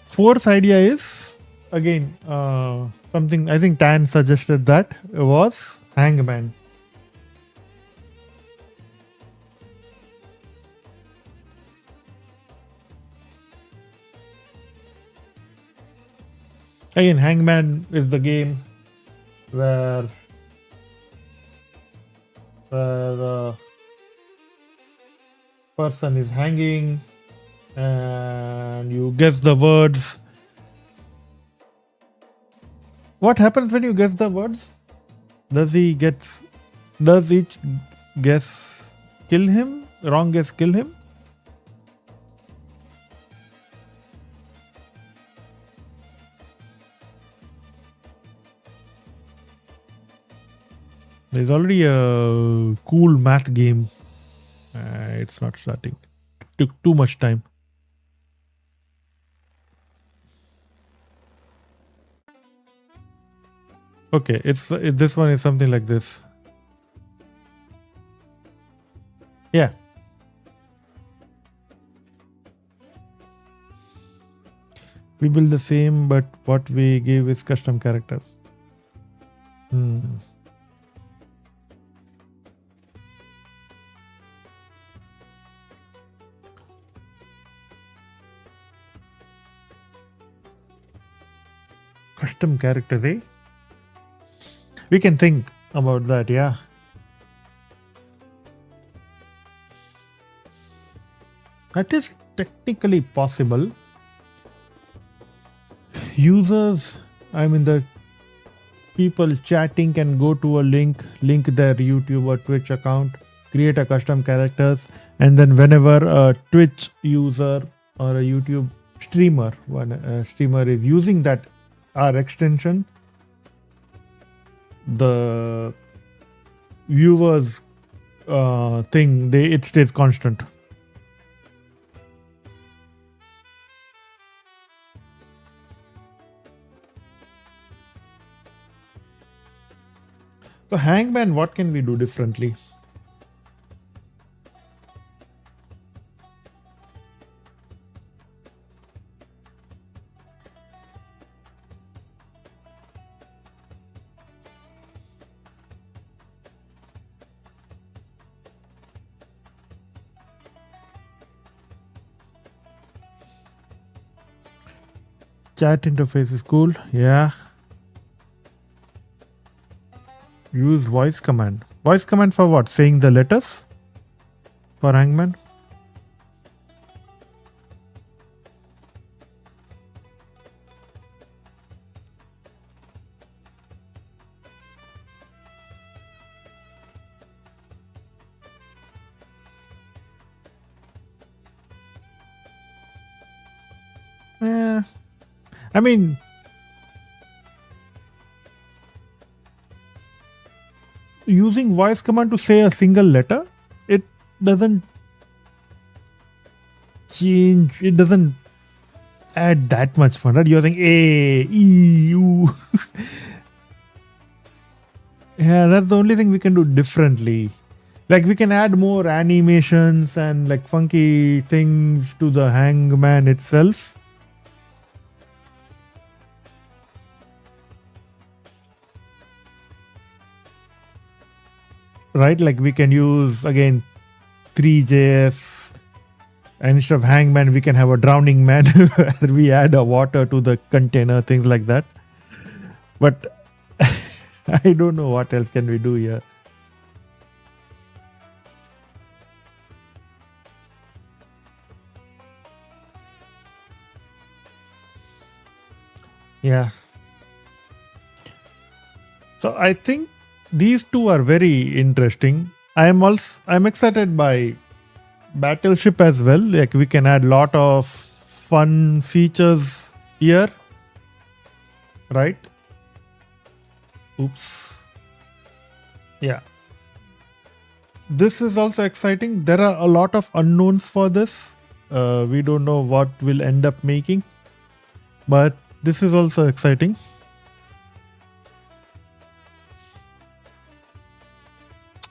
Fourth idea is, again, something I think Tan suggested that was Hangman. Again, Hangman is the game where a person is hanging and you guess the words. What happens when you guess the words? Does each guess kill him? Wrong guess kill him? There's already a cool math game. It's not starting. Took too much time. Okay, this one is something like this. Yeah. We build the same, but what we give is custom characters. Custom characters, eh? We can think about that, yeah. That is technically possible. Users, the people chatting can go to a link their YouTube or Twitch account, create a custom characters, and then whenever a Twitch user or a YouTube streamer, when a streamer is using that R extension, the viewers thing, it stays constant. So Hangman, what can we do differently? Chat interface is cool. Yeah. Use voice command. Voice command for what? Saying the letters? For Hangman? Yeah. I mean, using voice command to say a single letter, it doesn't change, it doesn't add that much fun, right? You're saying A, E, U. Yeah, that's the only thing we can do differently. Like we can add more animations and like funky things to the Hangman itself. Right, like we can use again 3JS, and instead of Hangman we can have a drowning man where we add a water to the container, things like that. But I don't know what else can we do here. Yeah, so I think these two are very interesting. I'm excited by Battleship as well. Like we can add lot of fun features here, right? Oops. Yeah. This is also exciting. There are a lot of unknowns for this. We don't know what we'll end up making, but this is also exciting.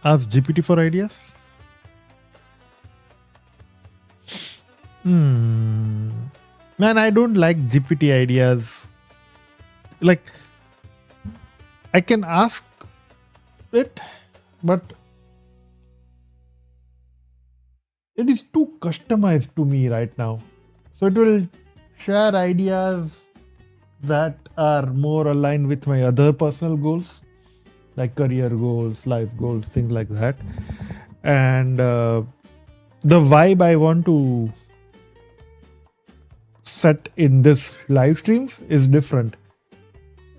Ask GPT for ideas. Man, I don't like GPT ideas. Like, I can ask it, but it is too customized to me right now. So it will share ideas that are more aligned with my other personal goals, like career goals, life goals, things like that. And the vibe I want to set in this live streams is different.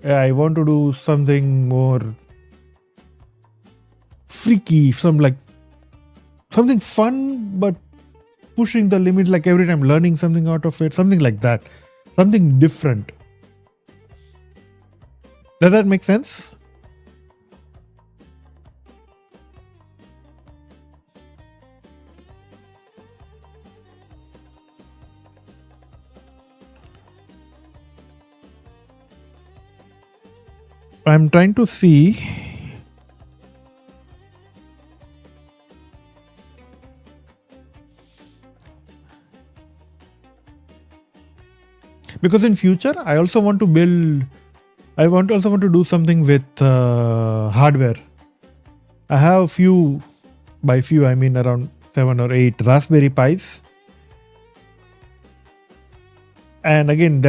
I want to do something more freaky, something fun, but pushing the limit, like every time learning something out of it, something like that, something different. Does that make sense? I'm trying to see. Because in future, I also want to do something with hardware. I have by few I mean around 7 or 8 Raspberry Pis. And again,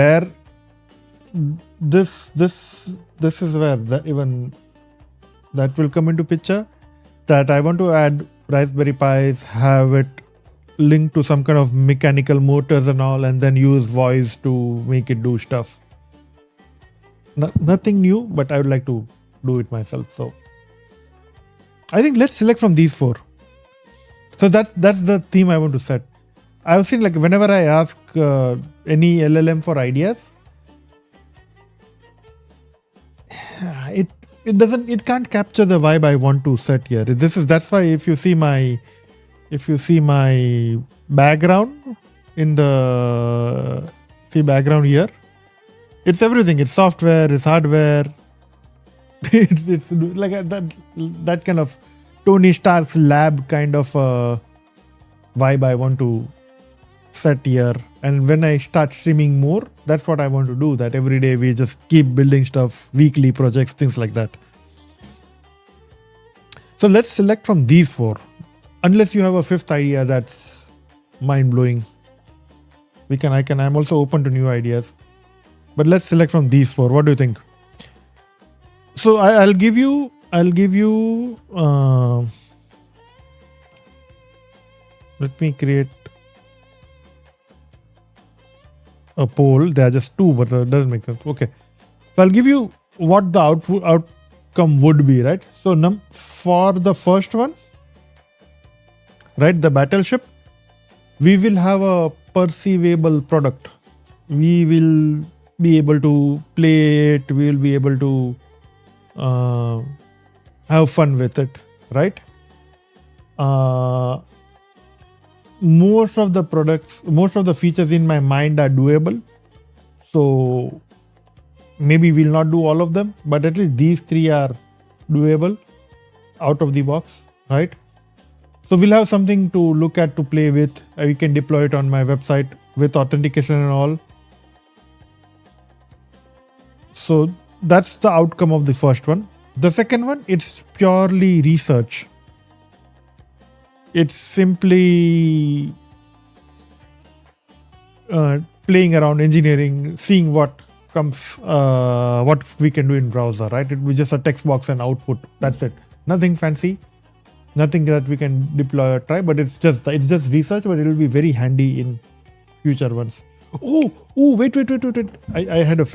this is where even that will come into picture, that I want to add Raspberry Pis, have it linked to some kind of mechanical motors and all, and then use voice to make it do stuff. Nothing new, but I would like to do it myself. So I think let's select from these 4. So that's the theme I want to set. I was saying, like, whenever I ask any LLM for ideas, it can't capture the vibe I want to set here. That's why if you see my background in the background here, it's everything. It's software, it's hardware. it's like that kind of Tony Stark's lab kind of vibe I want to set here. And when I start streaming more, that's what I want to do. That every day we just keep building stuff, weekly projects, things like that. So let's select from these four. Unless you have a fifth idea that's mind blowing, I'm also open to new ideas. But let's select from these four. What do you think? So I'll give you. Let me create a poll. There are just two, but it doesn't make sense. Okay. So I'll give you what the outcome would be, right? So for the first one, right, the battleship, we will have a perceivable product. We will be able to play it. We will be able to have fun with it, right? Most of the features in my mind are doable. So maybe we'll not do all of them, but at least these three are doable out of the box, right? So we'll have something to look at, to play with. We can deploy it on my website with authentication and all. So that's the outcome of the first one. The second one, it's purely research. It's simply playing around, engineering, seeing what comes, what we can do in browser, right? It will be just a text box and output. That's it. Nothing fancy, nothing that we can deploy or try. But it's just research. But it will be very handy in future ones. Oh, wait! I had a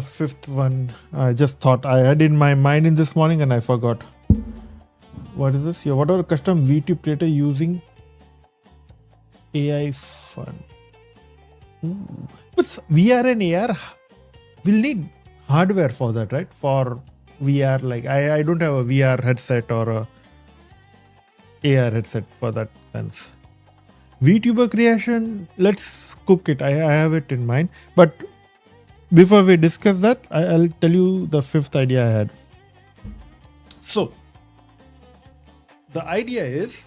fifth one. I just thought I had in my mind in this morning and I forgot. What is this? What are a custom VTube creator using AI fun? But VR and AR will need hardware for that, right? For VR, like I don't have a VR headset or a AR headset for that sense. VTuber creation, let's cook it. I have it in mind. But before we discuss that, I'll tell you the fifth idea I had. So, the idea is,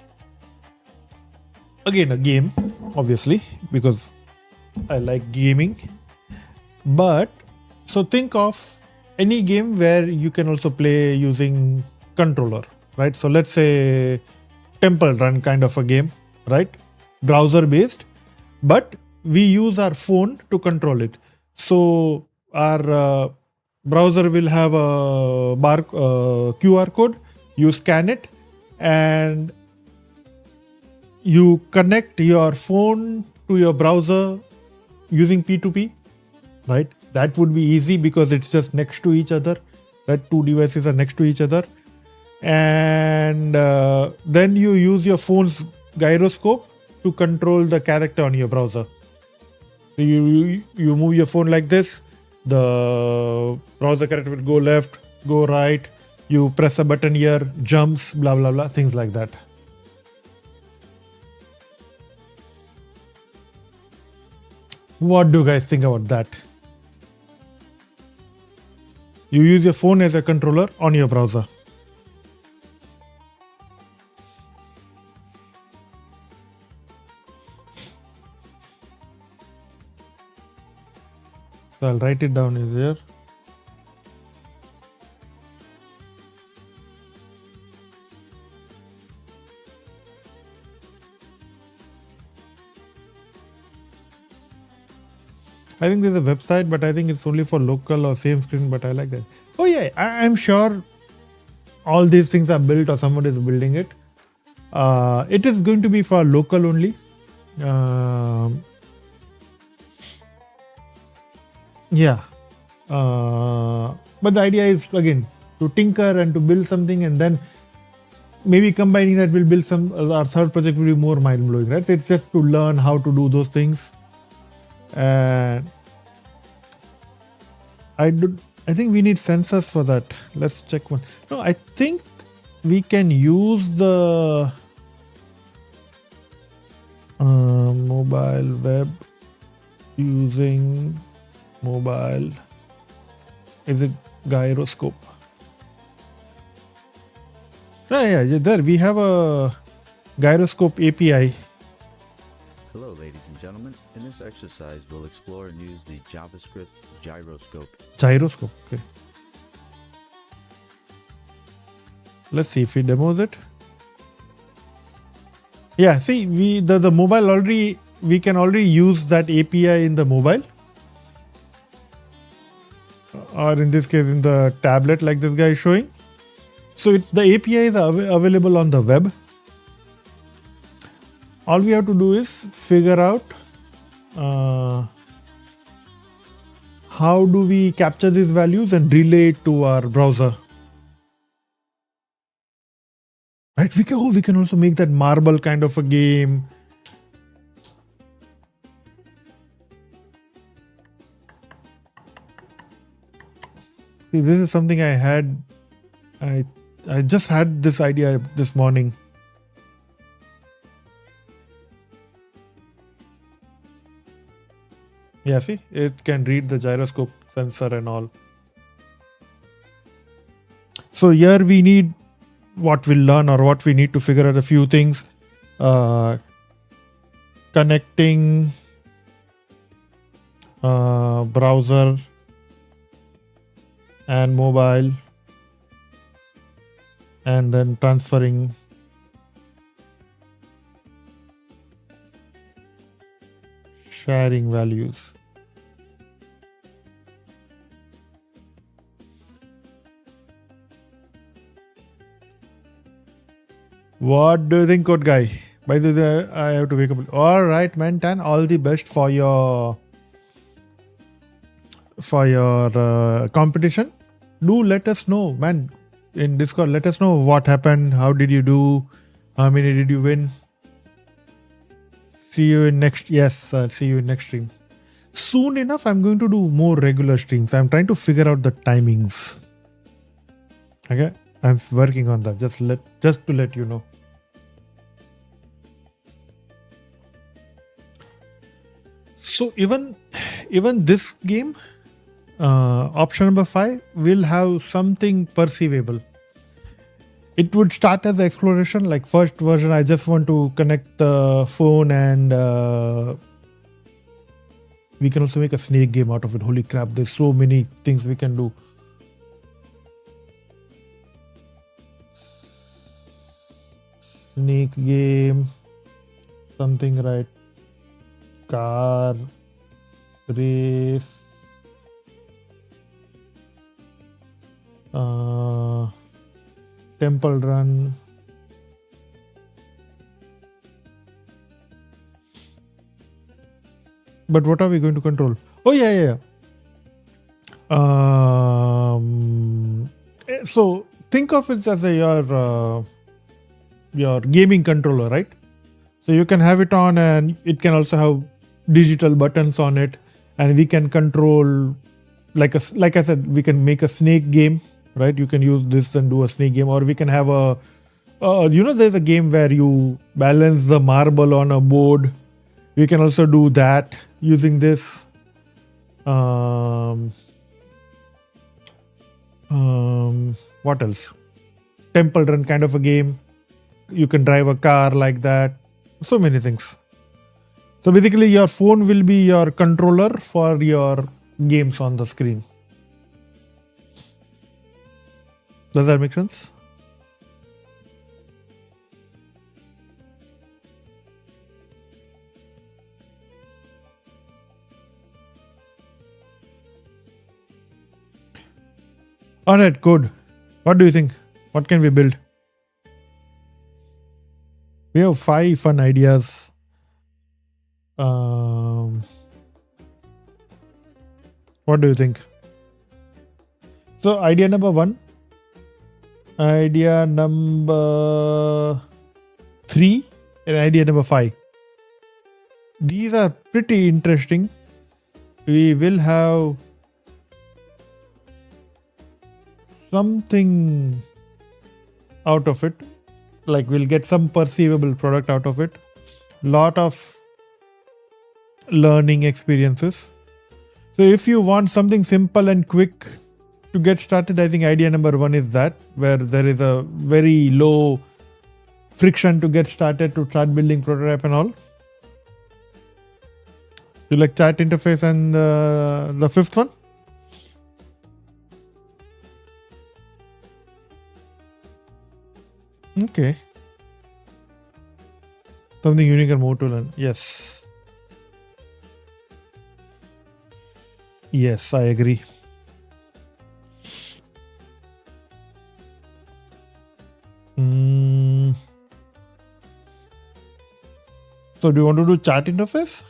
again, a game, obviously, because I like gaming. But, so think of any game where you can also play using controller, right? So let's say Temple Run kind of a game, right? Browser based, but we use our phone to control it. So our browser will have a QR code. You scan it and you connect your phone to your browser using P2P, right? That would be easy because it's just next to each other. That two devices are next to each other. And then you use your phone's gyroscope to control the character on your browser. So you move your phone like this, the browser character will go left, go right, you press a button here, jumps, blah, blah, blah, things like that. What do you guys think about that? You use your phone as a controller on your browser. So I'll write it down here. I think there's a website, but I think it's only for local or same screen, but I like that. Oh yeah, I'm sure all these things are built or someone is building it. It is going to be for local only. Yeah. But the idea is, again, to tinker and to build something and then maybe combining that will build some, our third project will be more mind blowing, right? So it's just to learn how to do those things. And I think we need sensors for that. Let's check one. No, I think we can use the mobile web using mobile. Is it gyroscope? Yeah, there we have a gyroscope API. Hello, ladies and gentlemen. In this exercise, we'll explore and use the JavaScript gyroscope. Gyroscope, okay. Let's see if we demo it. Yeah, see, the mobile already, we can already use that API in the mobile. Or in this case, in the tablet, like this guy is showing. So it's the API is available on the web. All we have to do is figure out how do we capture these values and relay it to our browser. Right? We can also make that marble kind of a game. See, this is something I had. I just had this idea this morning. Yeah, see, it can read the gyroscope sensor and all. So here we need what we'll learn, or what we need to figure out a few things. Connecting browser and mobile, and then transferring sharing values. What do you think, code guy? By the way, I have to wake up. All right, man. Tan, all the best for your competition. Do let us know, man. In Discord, let us know what happened. How did you do? How many did you win? See you in next. Yes, I'll see you in next stream. Soon enough, I'm going to do more regular streams. I'm trying to figure out the timings. Okay, I'm working on that. Just to let you know. So even this game, option number 5 will have something perceivable. It would start as exploration, like first version. I just want to connect the phone, and we can also make a snake game out of it. Holy crap! There's so many things we can do. Snake game, something, right? Car race, temple run, but what are we going to control? Oh yeah. So think of it as your gaming controller, right? So you can have it on, and it can also have digital buttons on it, and we can control, like I said, we can make a snake game, right? You can use this and do a snake game, or we can have there's a game where you balance the marble on a board. We can also do that using this. What else? Temple run kind of a game. You can drive a car like that. So many things. So basically your phone will be your controller for your games on the screen. Does that make sense? Alright, good. What do you think? What can we build? We have 5 fun ideas. What do you think? So idea number 1, Idea number 3 and idea number 5. These are pretty interesting. We will have something out of it. Like we'll get some perceivable product out of it. Lot of learning experiences. So if you want something simple and quick to get started, I think idea number 1 is that, where there is a very low friction to get started, to start building prototype and all. You like chat interface and the 5th one? Okay. Something unique and more to learn. Yes. Yes, I agree. So do you want to do chat interface?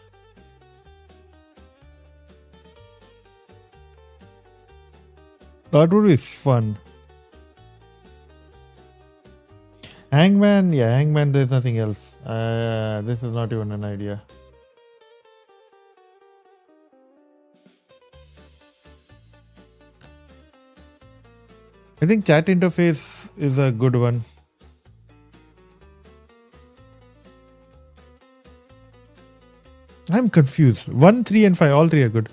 That would be fun. Hangman, yeah, Hangman, there's nothing else. This is not even an idea. I think chat interface is a good one. I'm confused. 1, 3, and 5, all 3 are good.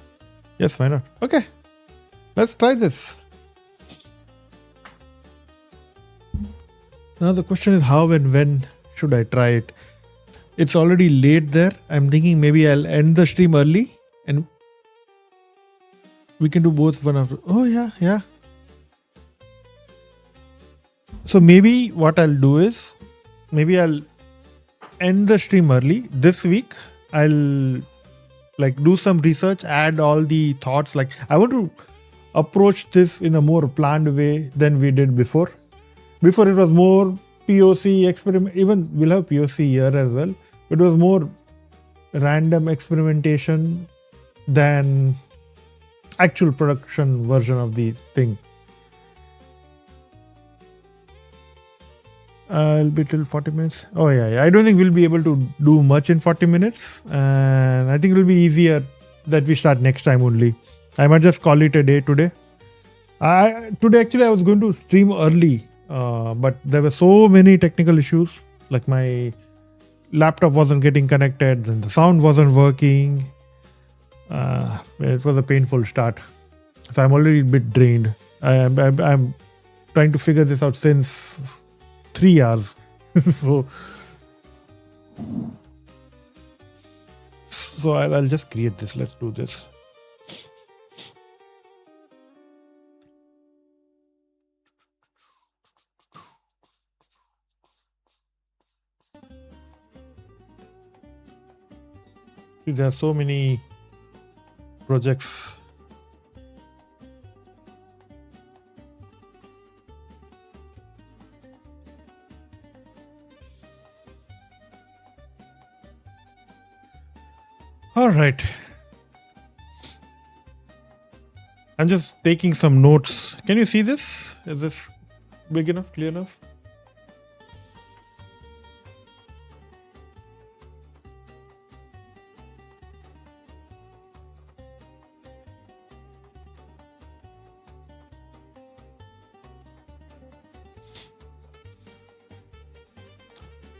Yes, why not? Okay, let's try this. Now the question is how and when should I try it? It's already late there. I'm thinking maybe I'll end the stream early and we can do both one after. Oh yeah. So maybe what I'll do is, maybe I'll end the stream early this week. I'll like do some research, add all the thoughts. Like I want to approach this in a more planned way than we did before. Before it was more POC experiment. Even we'll have POC here as well. It was more random experimentation than actual production version of the thing. I'll be till 40 minutes. Oh yeah. I don't think we'll be able to do much in 40 minutes. And I think it'll be easier that we start next time only. I might just call it a day today. Today actually I was going to stream early. But there were so many technical issues. Like my laptop wasn't getting connected. Then the sound wasn't working. It was a painful start. So I'm already a bit drained. I'm trying to figure this out since 3 hours. so I'll just create this. Let's do this. There are so many projects. All right. I'm just taking some notes. Can you see this? Is this big enough, clear enough?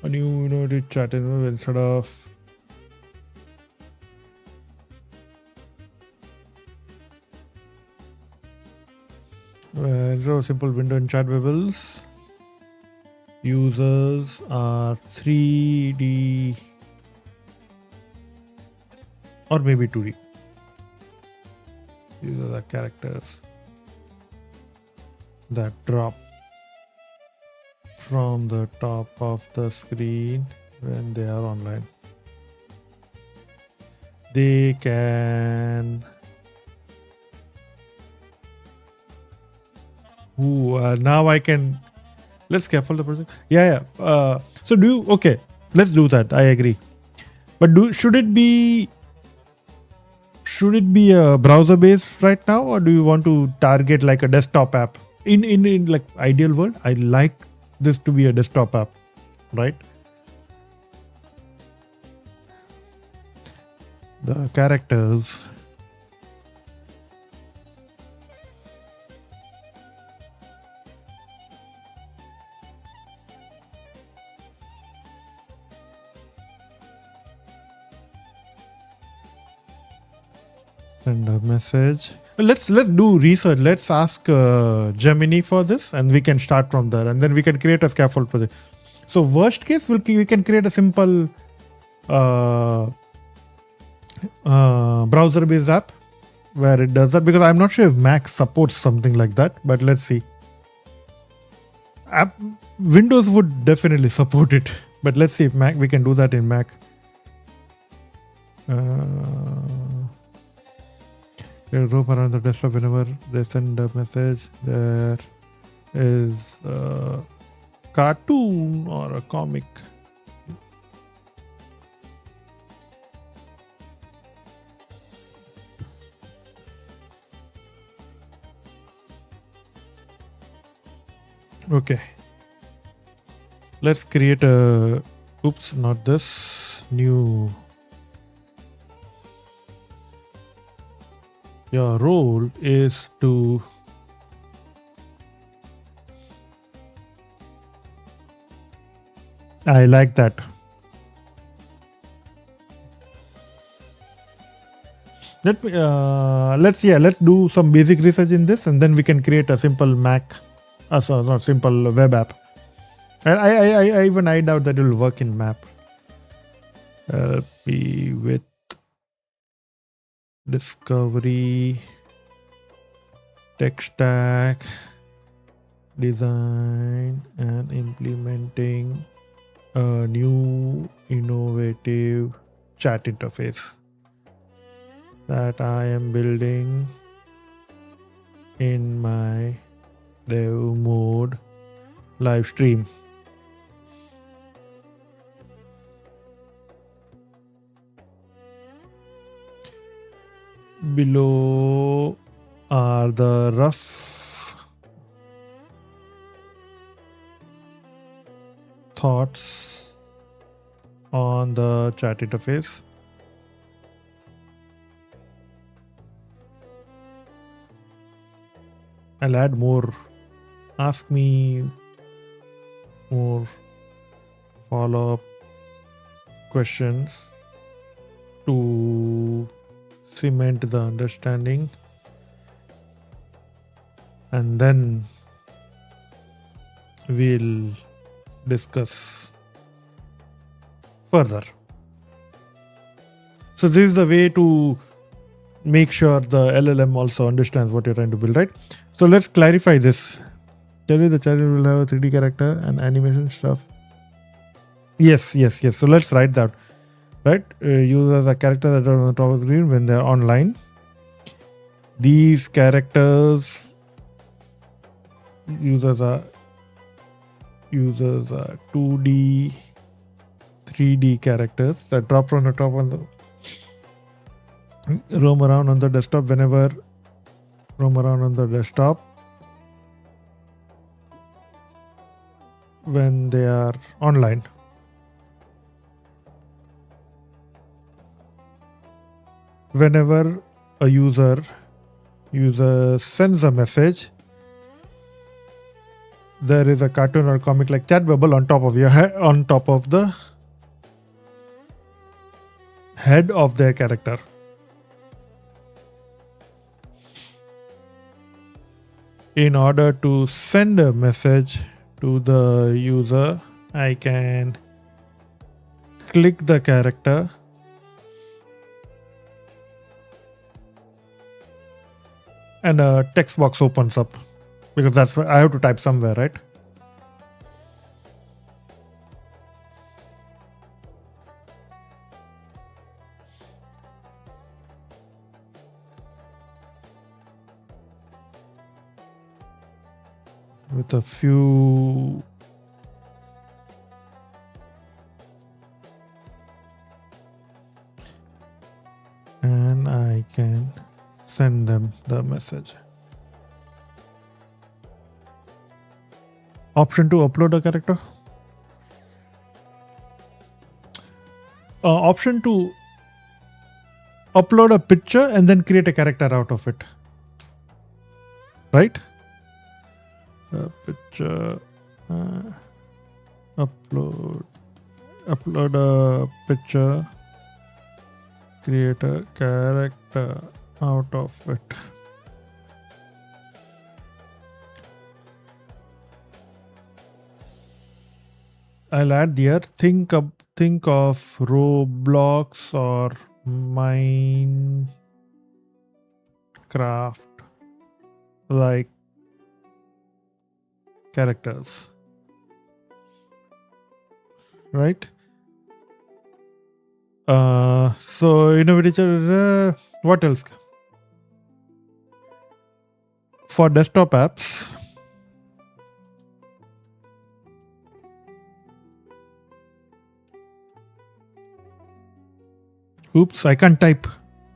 A new to chat instead of draw a simple window in chat bubbles. Users are 3D or maybe 2D. Users are characters that drop from the top of the screen when they are online. They can now I can let's scaffold the project. So okay, let's do that. I agree. But should it be a browser based right now, or do you want to target like a desktop app? In like ideal world, I like this to be a desktop app, right? The characters. Send a message. Let's do research. Let's ask Gemini for this, and we can start from there, and then we can create a scaffold project. So worst case, we can create a simple browser-based app where it does that, because I'm not sure if Mac supports something like that, but let's see. Windows would definitely support it, but let's see if Mac we can do that in Mac. They roam around the desktop whenever they send a message. There is a cartoon or a comic. Okay. Let's create a, oops, not this, new. Your role is to I like that. Let's do some basic research in this, and then we can create a simple Mac, not simple web app. And I even I doubt that it will work in Map. Help me with discovery, tech stack, design, and implementing a new innovative chat interface that I am building in my DaveMode live stream. Below are the rough thoughts on the chat interface. I'll add more. Ask me more follow-up questions to cement the understanding, and then we'll discuss further. So this is the way to make sure the LLM also understands what you're trying to build, right? So let's clarify this. Tell you the channel will have a 3D character and animation stuff. Yes. So let's write that. Right? Use a character that are on the top of the screen when they're online. These characters users are 2D, 3D characters that drop from the top on the roam around on the desktop when they are online. Whenever a user sends a message, there is a cartoon or comic like chat bubble on top of your head, on top of the head of their character. In order to send a message to the user, I can click the character and a text box opens up, because that's where I have to type somewhere, right? With a few and I can send them the message. Option to upload a character. Option to upload a picture and then create a character out of it. Right? Picture. Upload a picture. Create a character out of it. I'll add here. Think of Roblox or Minecraft like characters, right? So innovative. What else? For desktop apps, oops, I can't type.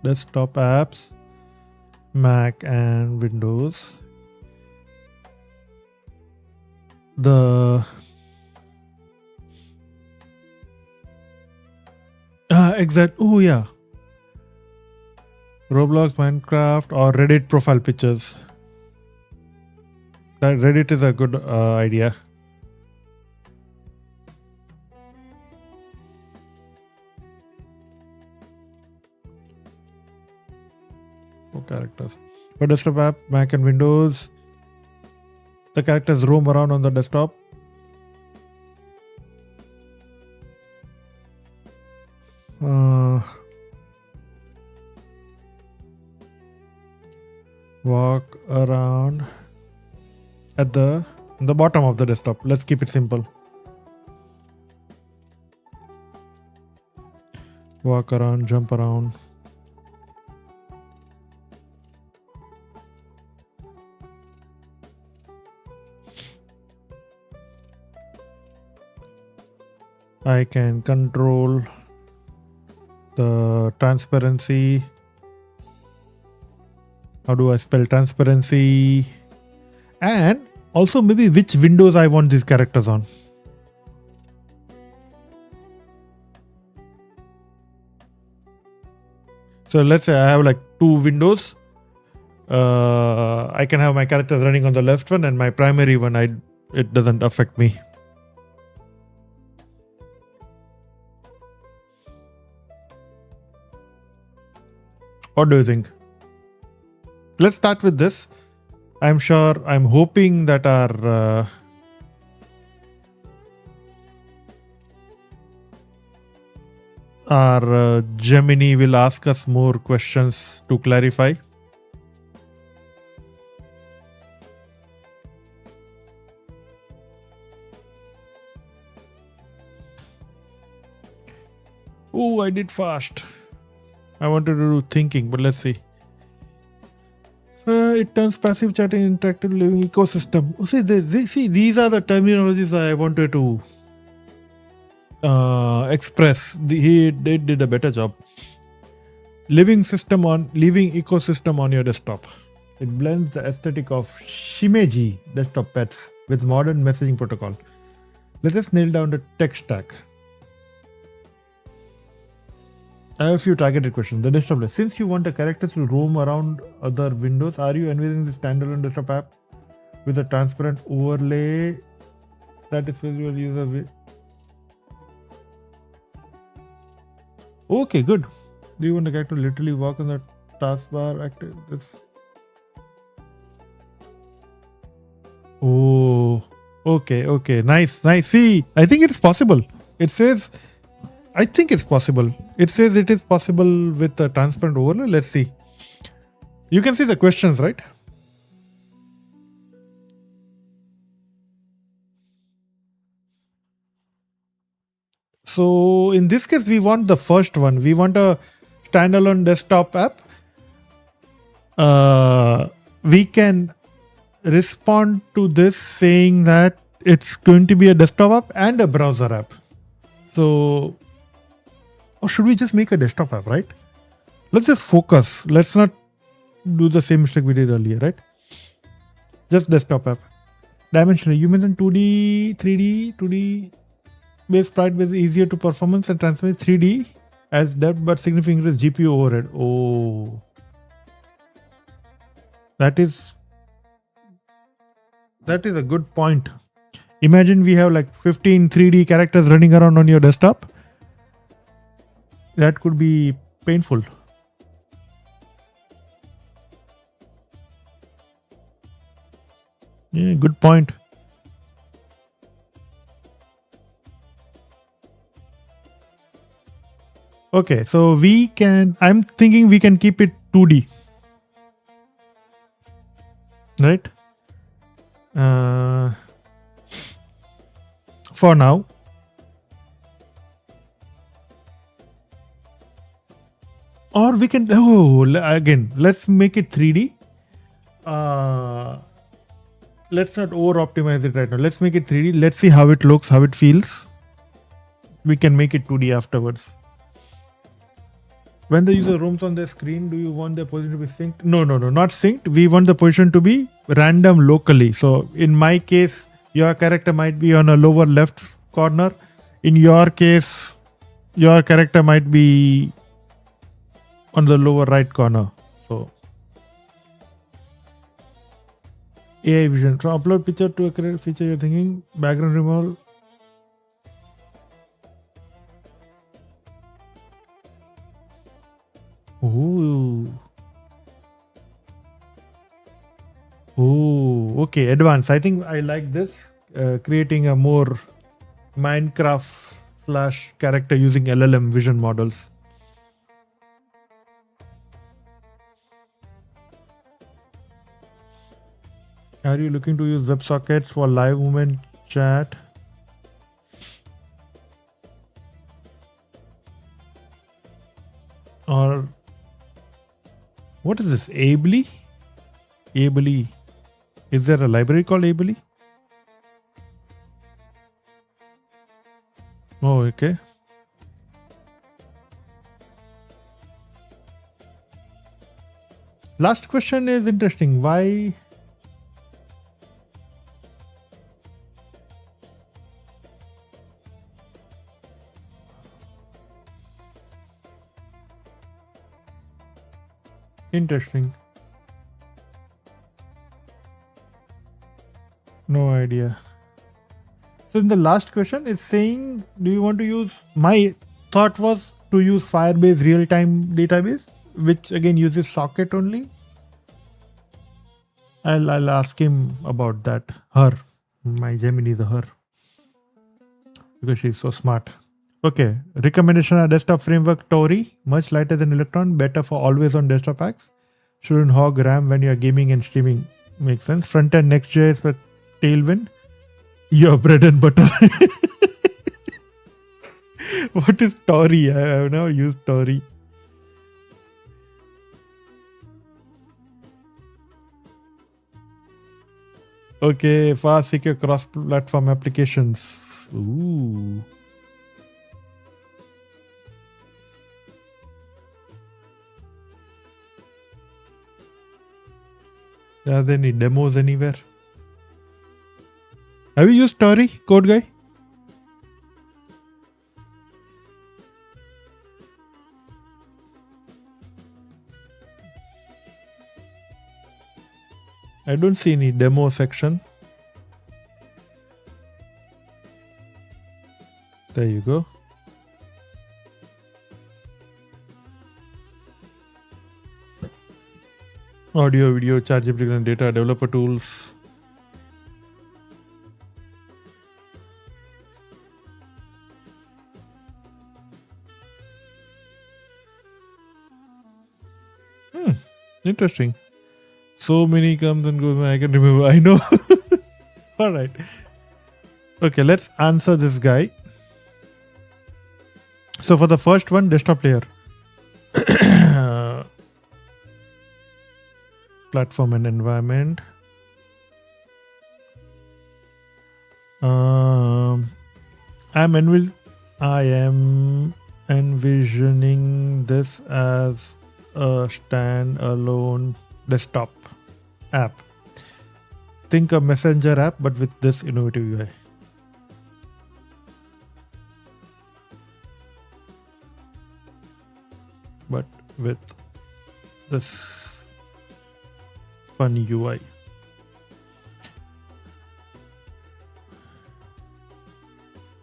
Desktop apps, Mac and Windows. The exact. Oh yeah. Roblox, Minecraft, or Reddit profile pictures. That Reddit is a good idea. For characters. For desktop app, Mac and Windows. The characters roam around on the desktop. Walk around at the bottom of the desktop. Let's keep it simple. Walk around, jump around. I can control the transparency. How do I spell transparency? And also maybe which windows I want these characters on. So let's say I have like two windows. I can have my characters running on the left one and my primary one, it doesn't affect me. What do you think? Let's start with this. I'm hoping that our Gemini will ask us more questions to clarify. Oh, I did fast. I wanted to do thinking, but let's see. It turns passive chatting interactive living ecosystem. See, these are the terminologies I wanted to express. He did a better job. Living ecosystem on your desktop. It blends the aesthetic of Shimeji desktop pets with modern messaging protocol. Let us nail down the tech stack. I have a few targeted questions. The desktop list. Since you want the characters to roam around other windows, are you envisioning the standalone desktop app with a transparent overlay that is visual user? Okay, good. Do you want the character to literally walk on the taskbar? Active this. Oh, okay. Nice. See, I think it is possible. It says. I think it's possible. It says it is possible with a transparent overlay. Let's see. You can see the questions, right? So in this case, we want the first one. We want a standalone desktop app. We can respond to this saying that it's going to be a desktop app and a browser app. So, or should we just make a desktop app, right? Let's just focus. Let's not do the same mistake we did earlier, right? Just desktop app. Dimensional. You mentioned 2D, 3D, 2D based sprite based easier to performance and transmit 3D as depth but significant increase GPU overhead. Oh, that is a good point. Imagine we have like 15 3D characters running around on your desktop. That could be painful. Yeah, good point. Okay, so I'm thinking we can keep it 2D. Right? For now. Or we can, again, let's make it 3D. Let's not over optimize it right now. Let's make it 3D. Let's see how it looks, how it feels. We can make it 2D afterwards. When the user roams on the screen, do you want the position to be synced? No, not synced. We want the position to be random locally. So in my case, your character might be on a lower left corner. In your case, your character might be on the lower right corner. So AI vision. So upload picture to a correct feature you're thinking. Background removal. Oh, okay. Advanced. I think I like this. Creating a more Minecraft / character using LLM vision models. Are you looking to use WebSockets for live movement chat? Or what is this? Ably? Ably. Is there a library called Ably? Oh, okay. Last question is interesting. Why? Interesting. No idea. So in the last question, it's saying, do you want to use? My thought was to use Firebase real-time database, which again uses socket only. I'll ask him about that. Her, my Gemini is a her, because she's so smart. Okay, recommendation: a desktop framework Tori, much lighter than Electron, better for always-on desktop apps. Shouldn't hog RAM when you're gaming and streaming. Makes sense. Front-end Next.js with Tailwind. Your bread and butter. What is Tori? I have never used Tori. Okay, fast, secure cross-platform applications. Ooh. Are there any demos anywhere? Have you used Tori, Code Guy? I don't see any demo section. There you go. Audio, video, ChatGPT, data, developer tools. Interesting. So many comes and goes. I can remember. I know. All right. Okay, let's answer this guy. So for the first one, desktop layer. Platform and environment. I am envisioning this as a standalone desktop app. think a messenger app, but with this innovative UI. But with this fun UI.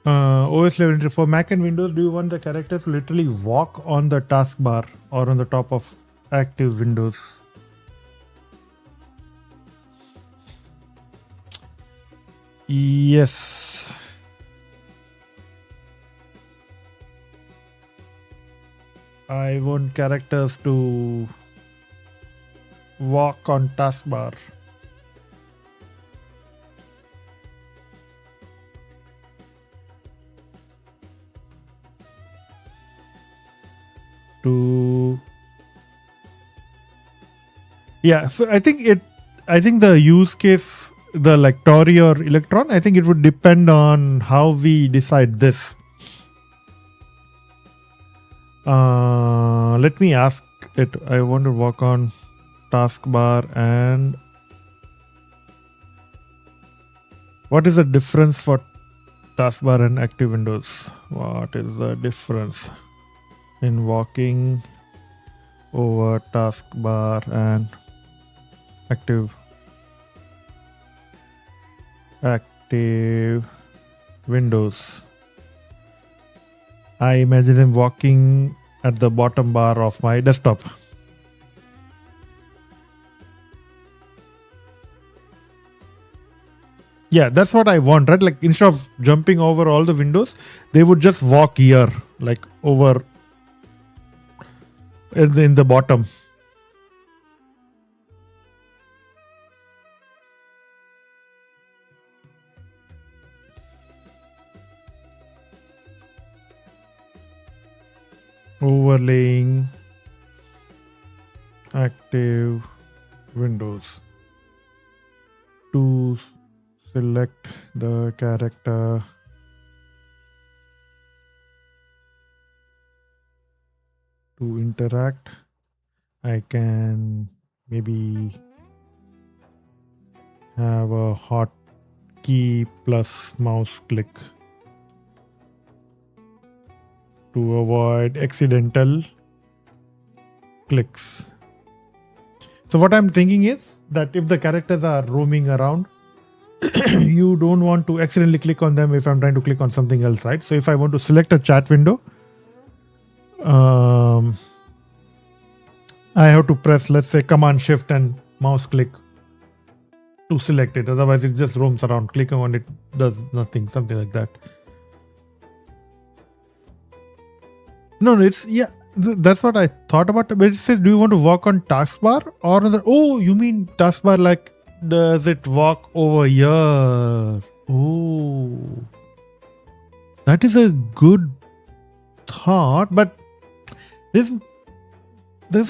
OS 11 for Mac and Windows, do you want the characters to literally walk on the taskbar or on the top of active windows? Yes. I want characters to walk on taskbar. So I think the use case, the like Tori or Electron, I think it would depend on how we decide this. Let me ask it. I want to work on taskbar, and what is the difference for taskbar and active windows? What is the difference in walking over taskbar and active windows? I imagine them walking at the bottom bar of my desktop. Yeah, that's what I want, right? Like instead of jumping over all the windows, they would just walk here, like over in the bottom. Overlaying active windows to select the character to interact. I can maybe have a hotkey plus mouse click to avoid accidental clicks. So what I'm thinking is that if the characters are roaming around, you don't want to accidentally click on them if I'm trying to click on something else, right? So if I want to select a chat window, I have to press, let's say, Command Shift and mouse click to select it. Otherwise, it just roams around. Clicking on it does nothing, something like that. No, it's, yeah, that's what I thought about. But it says, do you want to walk on taskbar or on the, oh, you mean taskbar, like, does it walk over here? Oh, that is a good thought, but there's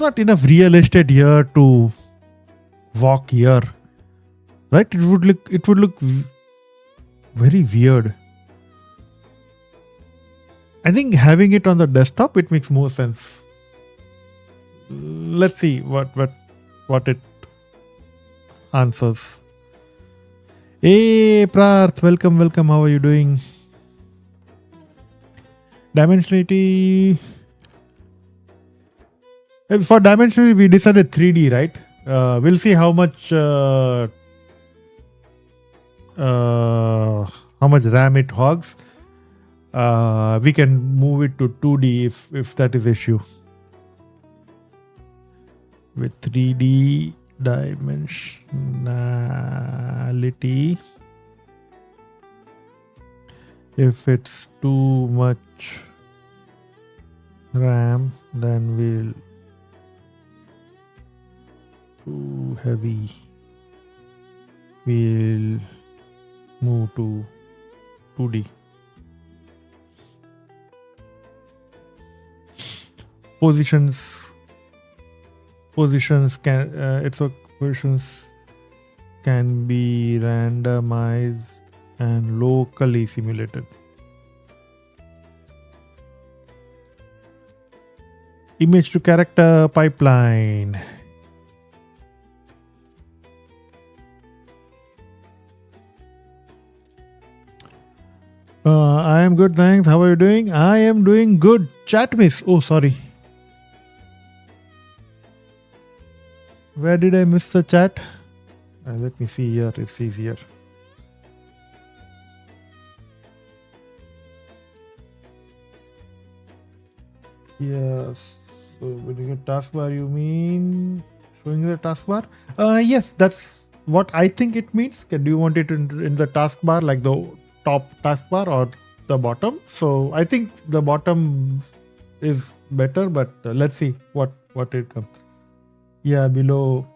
not enough real estate here to walk here, right? It would look very weird. I think having it on the desktop, it makes more sense. Let's see what it answers. Hey Prarth, welcome. How are you doing? Dimensionality. For dimensionality, we decided 3D, right? We'll see how much RAM it hogs. We can move it to 2D if that is issue. With 3D dimensionality, if it's too much RAM, then we'll too heavy. We'll move to 2D. Positions can be randomized and locally simulated. Image to character pipeline. I am good, thanks. How are you doing? I am doing good. Chat miss. Oh, sorry. Where did I miss the chat? Let me see here. It's easier. Yes. So when you get taskbar, you mean showing the taskbar? Yes, that's what I think it means. Do you want it in the taskbar, like the top taskbar, or the bottom? So I think the bottom is better, but let's see what it comes. Yeah, below.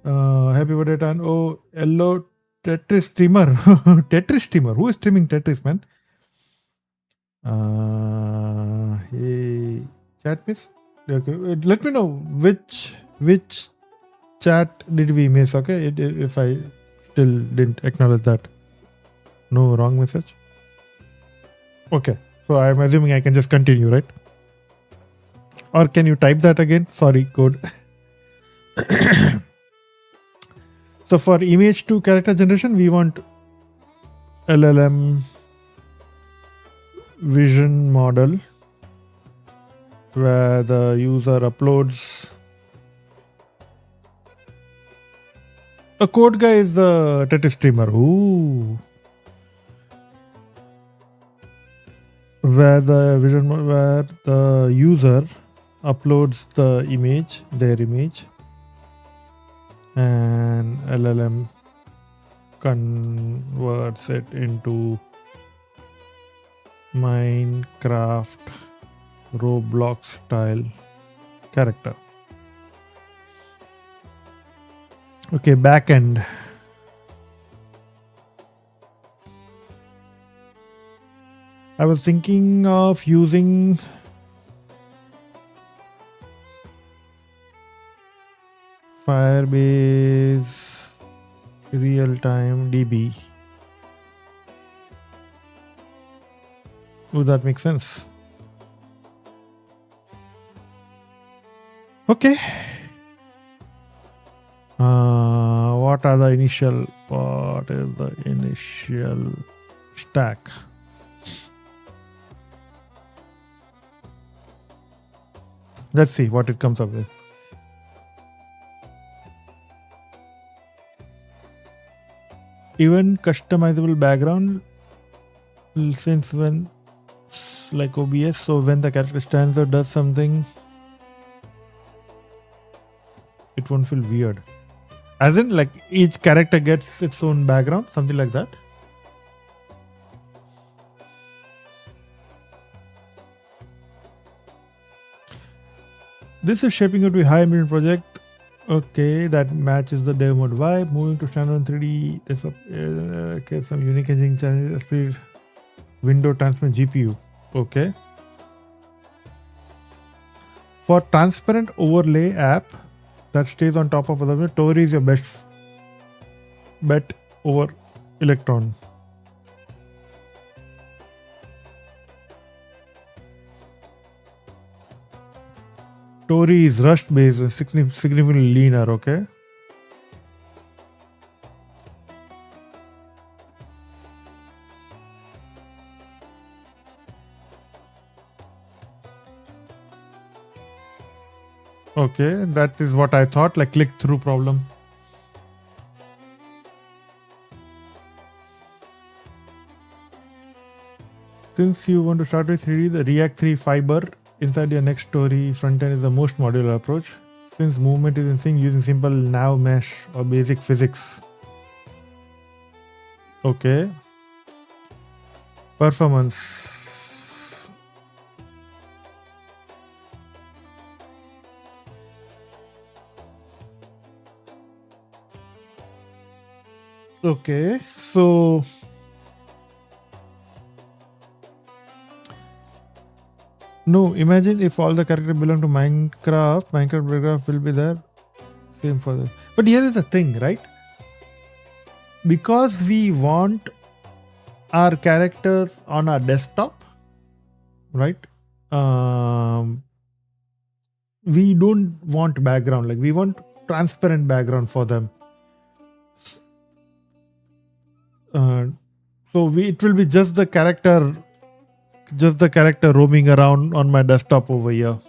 Happy birthday, Tan. Oh, hello, Tetris streamer. Tetris streamer. Who is streaming Tetris, man? Hey, chat miss. Okay, let me know which chat did we miss. Okay, if I still didn't acknowledge that. No wrong message. Okay, so I'm assuming I can just continue, right? Or can you type that again? Sorry, code. So for image to character generation, we want LLM vision model where the user uploads a code guy is a Tetris streamer. Ooh. Where the user uploads the image, their image, and LLM converts it into Minecraft Roblox style character. Okay, backend. I was thinking of using Firebase real-time DB. Would that make sense? Okay. What is the initial stack? Let's see what it comes up with. Even customizable background, since when like OBS, so when the character stands or does something, it won't feel weird. As in, like each character gets its own background, something like that. This is shaping out to be high ambition project. Okay, that matches the DaveMode vibe. Moving to standalone 3D. Okay, some unique engine challenges. Speed, window transparent GPU. Okay. For transparent overlay app that stays on top of other, Tori is your best bet over Electron. Tori is Rust based, significantly leaner, okay? Okay, that is what I thought, like click through problem. Since you want to start with 3D, the React 3 fiber inside your next story frontend is the most modular approach. Since movement is in sync using simple nav mesh or basic physics. Okay. Performance. Okay, so no, imagine if all the characters belong to Minecraft paragraph will be there. Same for this. But here is the thing, right? Because we want our characters on our desktop, right? We don't want background. Like we want transparent background for them. So it will be just the character roaming around on my desktop over here.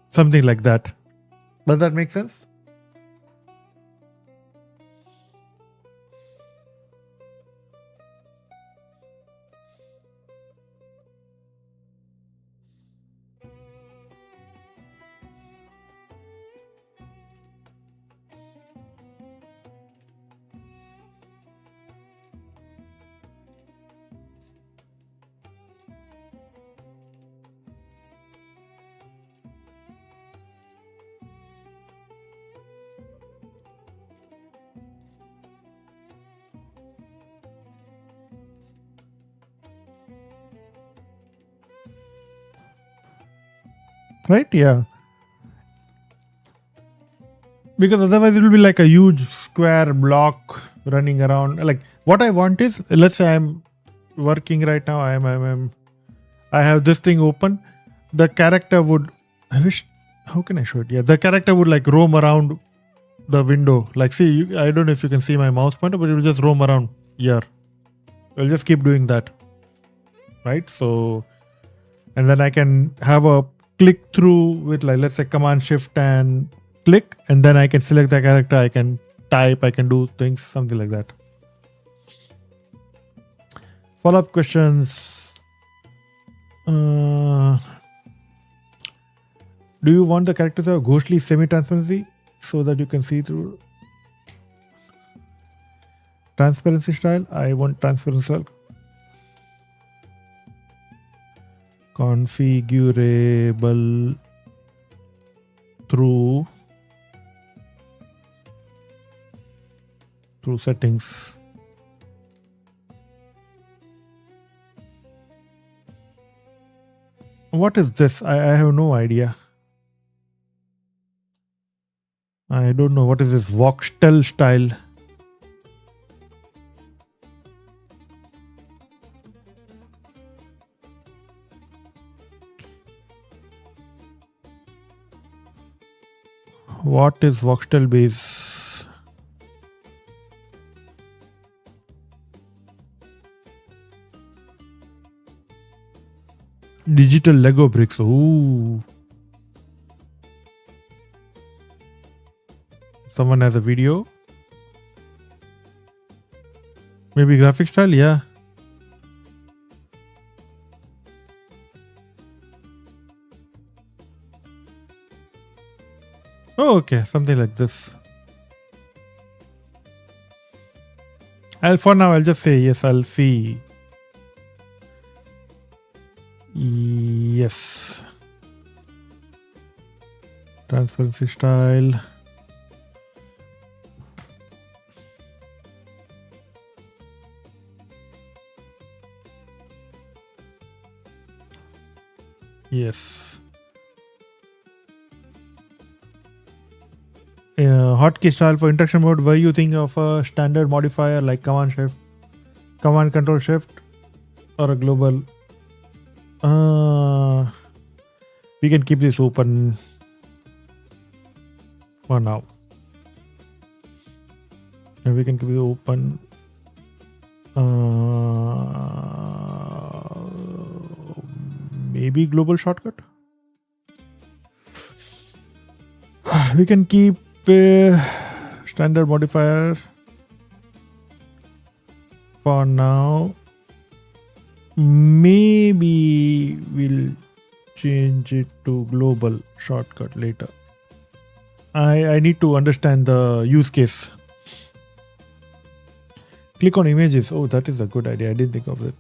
Something like that. Does that make sense? Right? Yeah. Because otherwise it will be like a huge square block running around. Like what I want is, let's say I'm working right now. I have this thing open. The character would, I wish, how can I show it? Yeah, the character would like roam around the window. Like, see, I don't know if you can see my mouse pointer, but it will just roam around here. I'll just keep doing that. Right? So, and then I can have a click through with like, let's say Command Shift and click, and then I can select the character. I can type, I can do things, something like that. Follow-up questions. Do you want the character to have ghostly semi-transparency so that you can see through? Transparency style. I want transparency style. Configurable through settings. What is this? I have no idea. I don't know. What is this? Voxtel style. What is Voxtel base? Digital Lego bricks. Ooh. Someone has a video. Maybe graphic style, yeah. Oh, okay, something like this. For now, I'll just say yes, I'll see. Yes. Transparency style. Yes. Hotkey style for interaction mode. Were you thinking of a standard modifier like Command Control Shift, or a global? We can keep this open for now. And we can keep it open. Maybe global shortcut. We can keep standard modifier for now. Maybe we'll change it to global shortcut later. I need to understand the use case. Click on images. Oh, that is a good idea. I didn't think of it.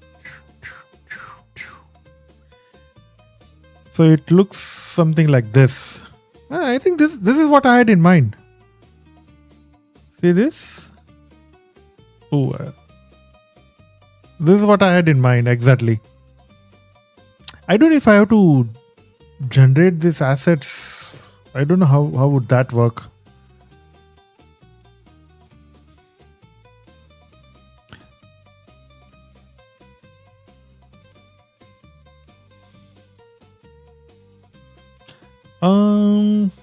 So it looks something like this. I think this is what I had in mind. See this? Oh, this is what I had in mind exactly. I don't know if I have to generate these assets. I don't know how would that work.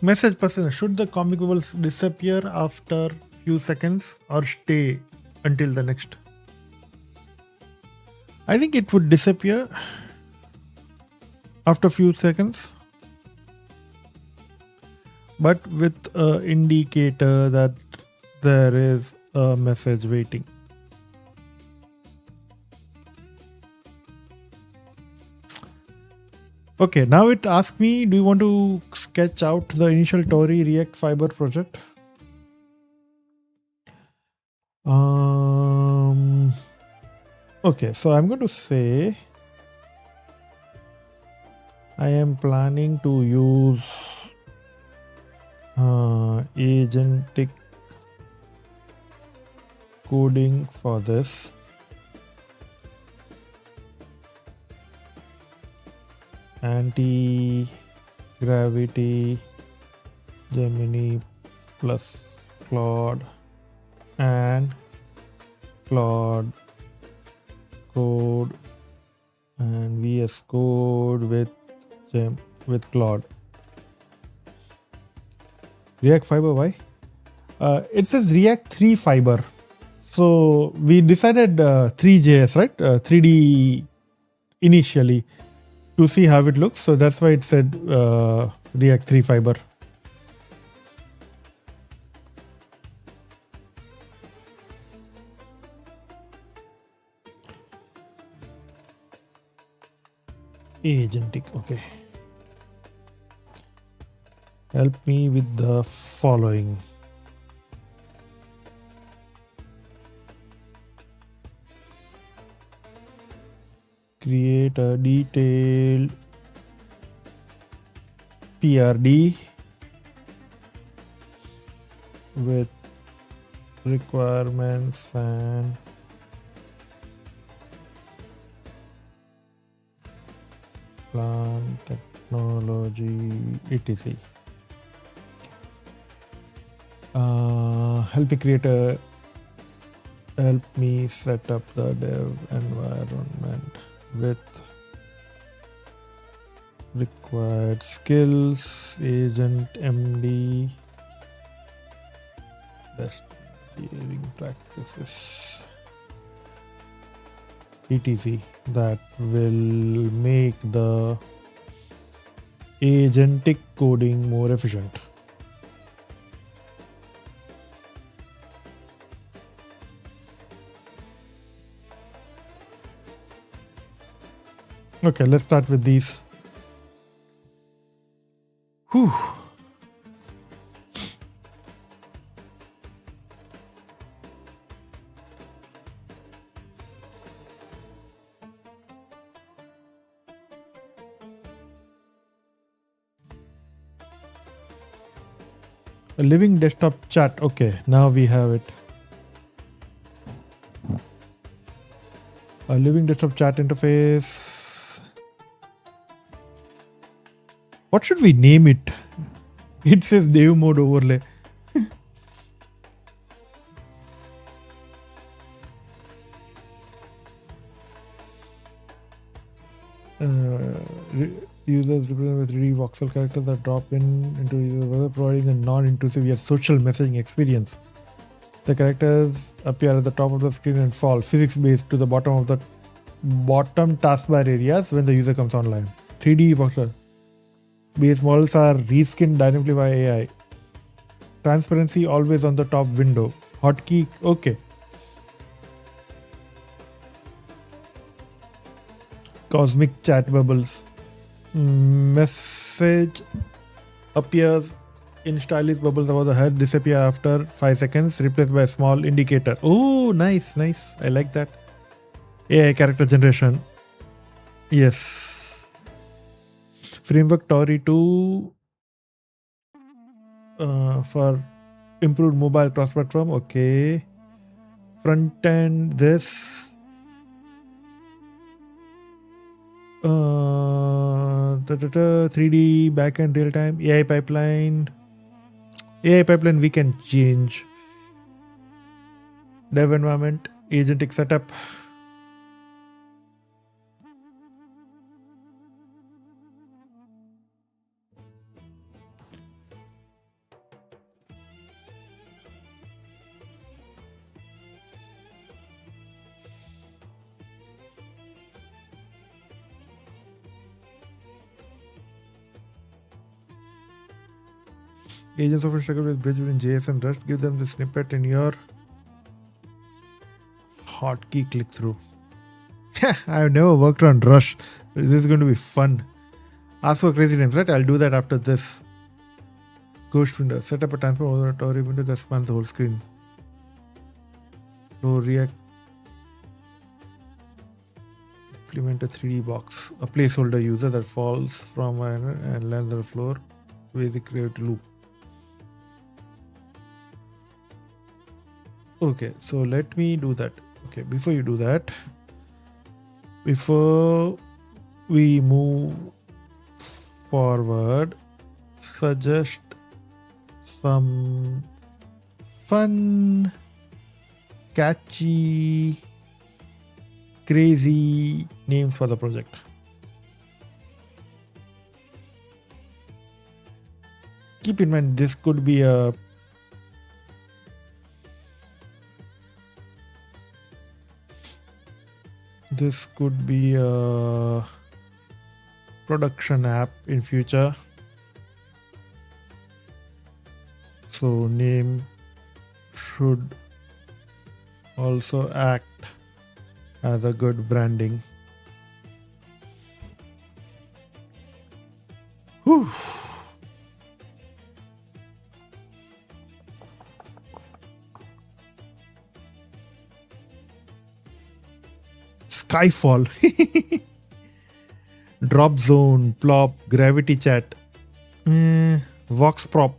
Message person, should the comic bubbles disappear after few seconds or stay until the next? I think it would disappear after a few seconds, but with an indicator that there is a message waiting. Okay, now it asks me, do you want to sketch out the initial Tori React Fiber project? Okay, so I'm going to say I am planning to use agentic coding for this. Anti-gravity Gemini plus Claude and Claude Code and VS Code with Claude. React Fiber, why? It says React 3 Fiber. So we decided 3JS, right? 3D initially to see how it looks. So that's why it said React 3 Fiber. Agentic, okay. Help me with the following. Create a detailed PRD with requirements and plan technology etc. Help me set up the dev environment with required skills, agent MD, best engineering practices, etc. That will make the agentic coding more efficient. Okay, let's start with these. Whew. A living desktop chat. Okay, now we have it. A living desktop chat interface. What should we name it? It says DaveMode overlay. Users represent with 3D voxel characters that drop into user weather, providing a non-intrusive yet social messaging experience. The characters appear at the top of the screen and fall physics-based to the bottom of the bottom taskbar areas when the user comes online. 3D voxel. Base models are reskinned dynamically by AI. Transparency always on the top window. Hotkey, okay. Cosmic chat bubbles. Message appears in stylish bubbles above the head, disappear after 5 seconds, replaced by a small indicator. Oh, nice. I like that. AI character generation. Yes. Framework Tori 2 for improved mobile cross-platform. Okay. Front end this. 3D backend real time. AI pipeline we can change. Dev environment, agentic setup. Agents often struggle with bridge between JS and Rust. Give them the snippet in your hotkey click through. I've never worked on Rust. This is going to be fun. Ask for crazy names, right? I'll do that after this. Ghost window. Set up a transform over a Tory window that spans the whole screen. So React. Implement a 3D box. A placeholder user that falls from and lands on the floor. Basic create loop. Okay, so let me do that. Okay, before you do that, before we move forward, suggest some fun, catchy, crazy names for the project. Keep in mind, this could be a production app in future. So name should also act as a good branding. Whew. Skyfall. Drop zone, plop, gravity chat, vox prop,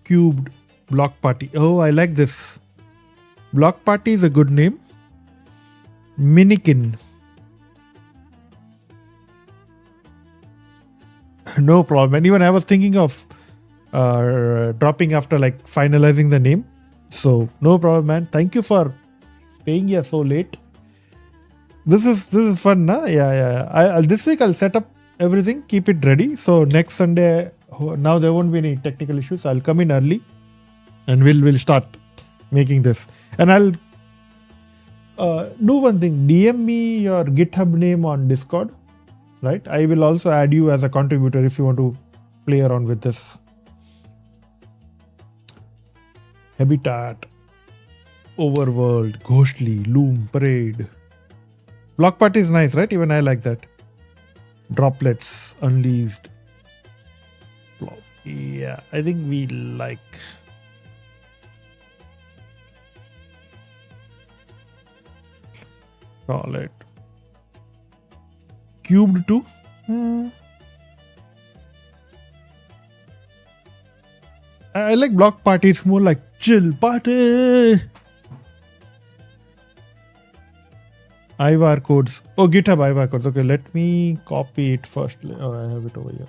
cubed, block party. Oh, I like this. Block party is a good name. Minikin. No problem. And even I was thinking of dropping after like finalizing the name. So no problem, man. Thank you for staying here so late. This is fun, nah? Yeah. This week I'll set up everything, keep it ready. So next Sunday, now there won't be any technical issues. I'll come in early, and we'll start making this. And I'll do one thing. DM me your GitHub name on Discord, right? I will also add you as a contributor if you want to play around with this. Habitat, Overworld, Ghostly, Loom, Parade. Block party is nice, right? Even I like that. Droplets, Unleashed. Yeah, I think we like. Call it. Cubed too. I like block party. It's more like chill party. IVAR codes. Oh, GitHub IVAR codes. Okay, let me copy it first. Oh, I have it over here.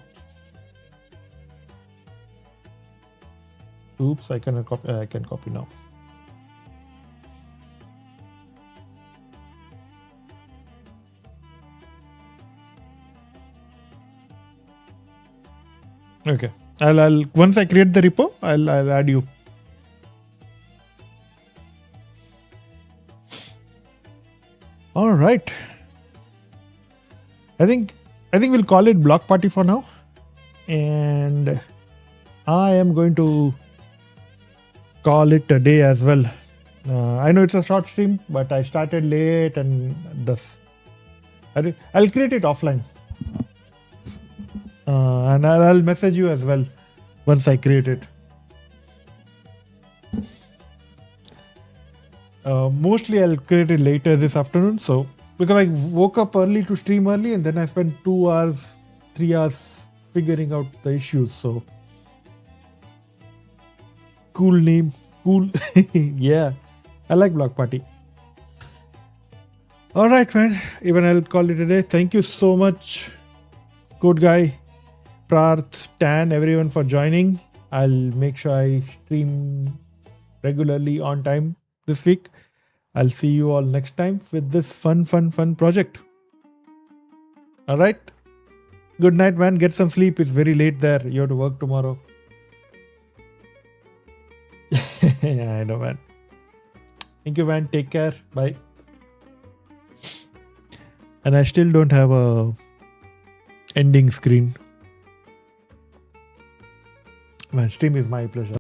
Oops, I cannot copy. I can copy now. Okay. I'll once I create the repo, I'll add you. All right. I think we'll call it block party for now. And I am going to call it a day as well. I know it's a short stream, but I started late and thus I'll create it offline. And I'll message you as well once I create it. Mostly I'll create it later this afternoon. So because I woke up early to stream early, and then I spent 2 hours, 3 hours figuring out the issues. So cool name, cool. Yeah, I like block party. All right, man. Even I'll call it a day. Thank you so much, Code Guy, Parth, Tan, everyone for joining. I'll make sure I stream regularly on time this week. I'll see you all next time with this fun project. All right. Good night, man. Get some sleep. It's very late there. You have to work tomorrow. Yeah, I know, man. Thank you, man. Take care. Bye. And I still don't have a ending screen. Man, stream is my pleasure.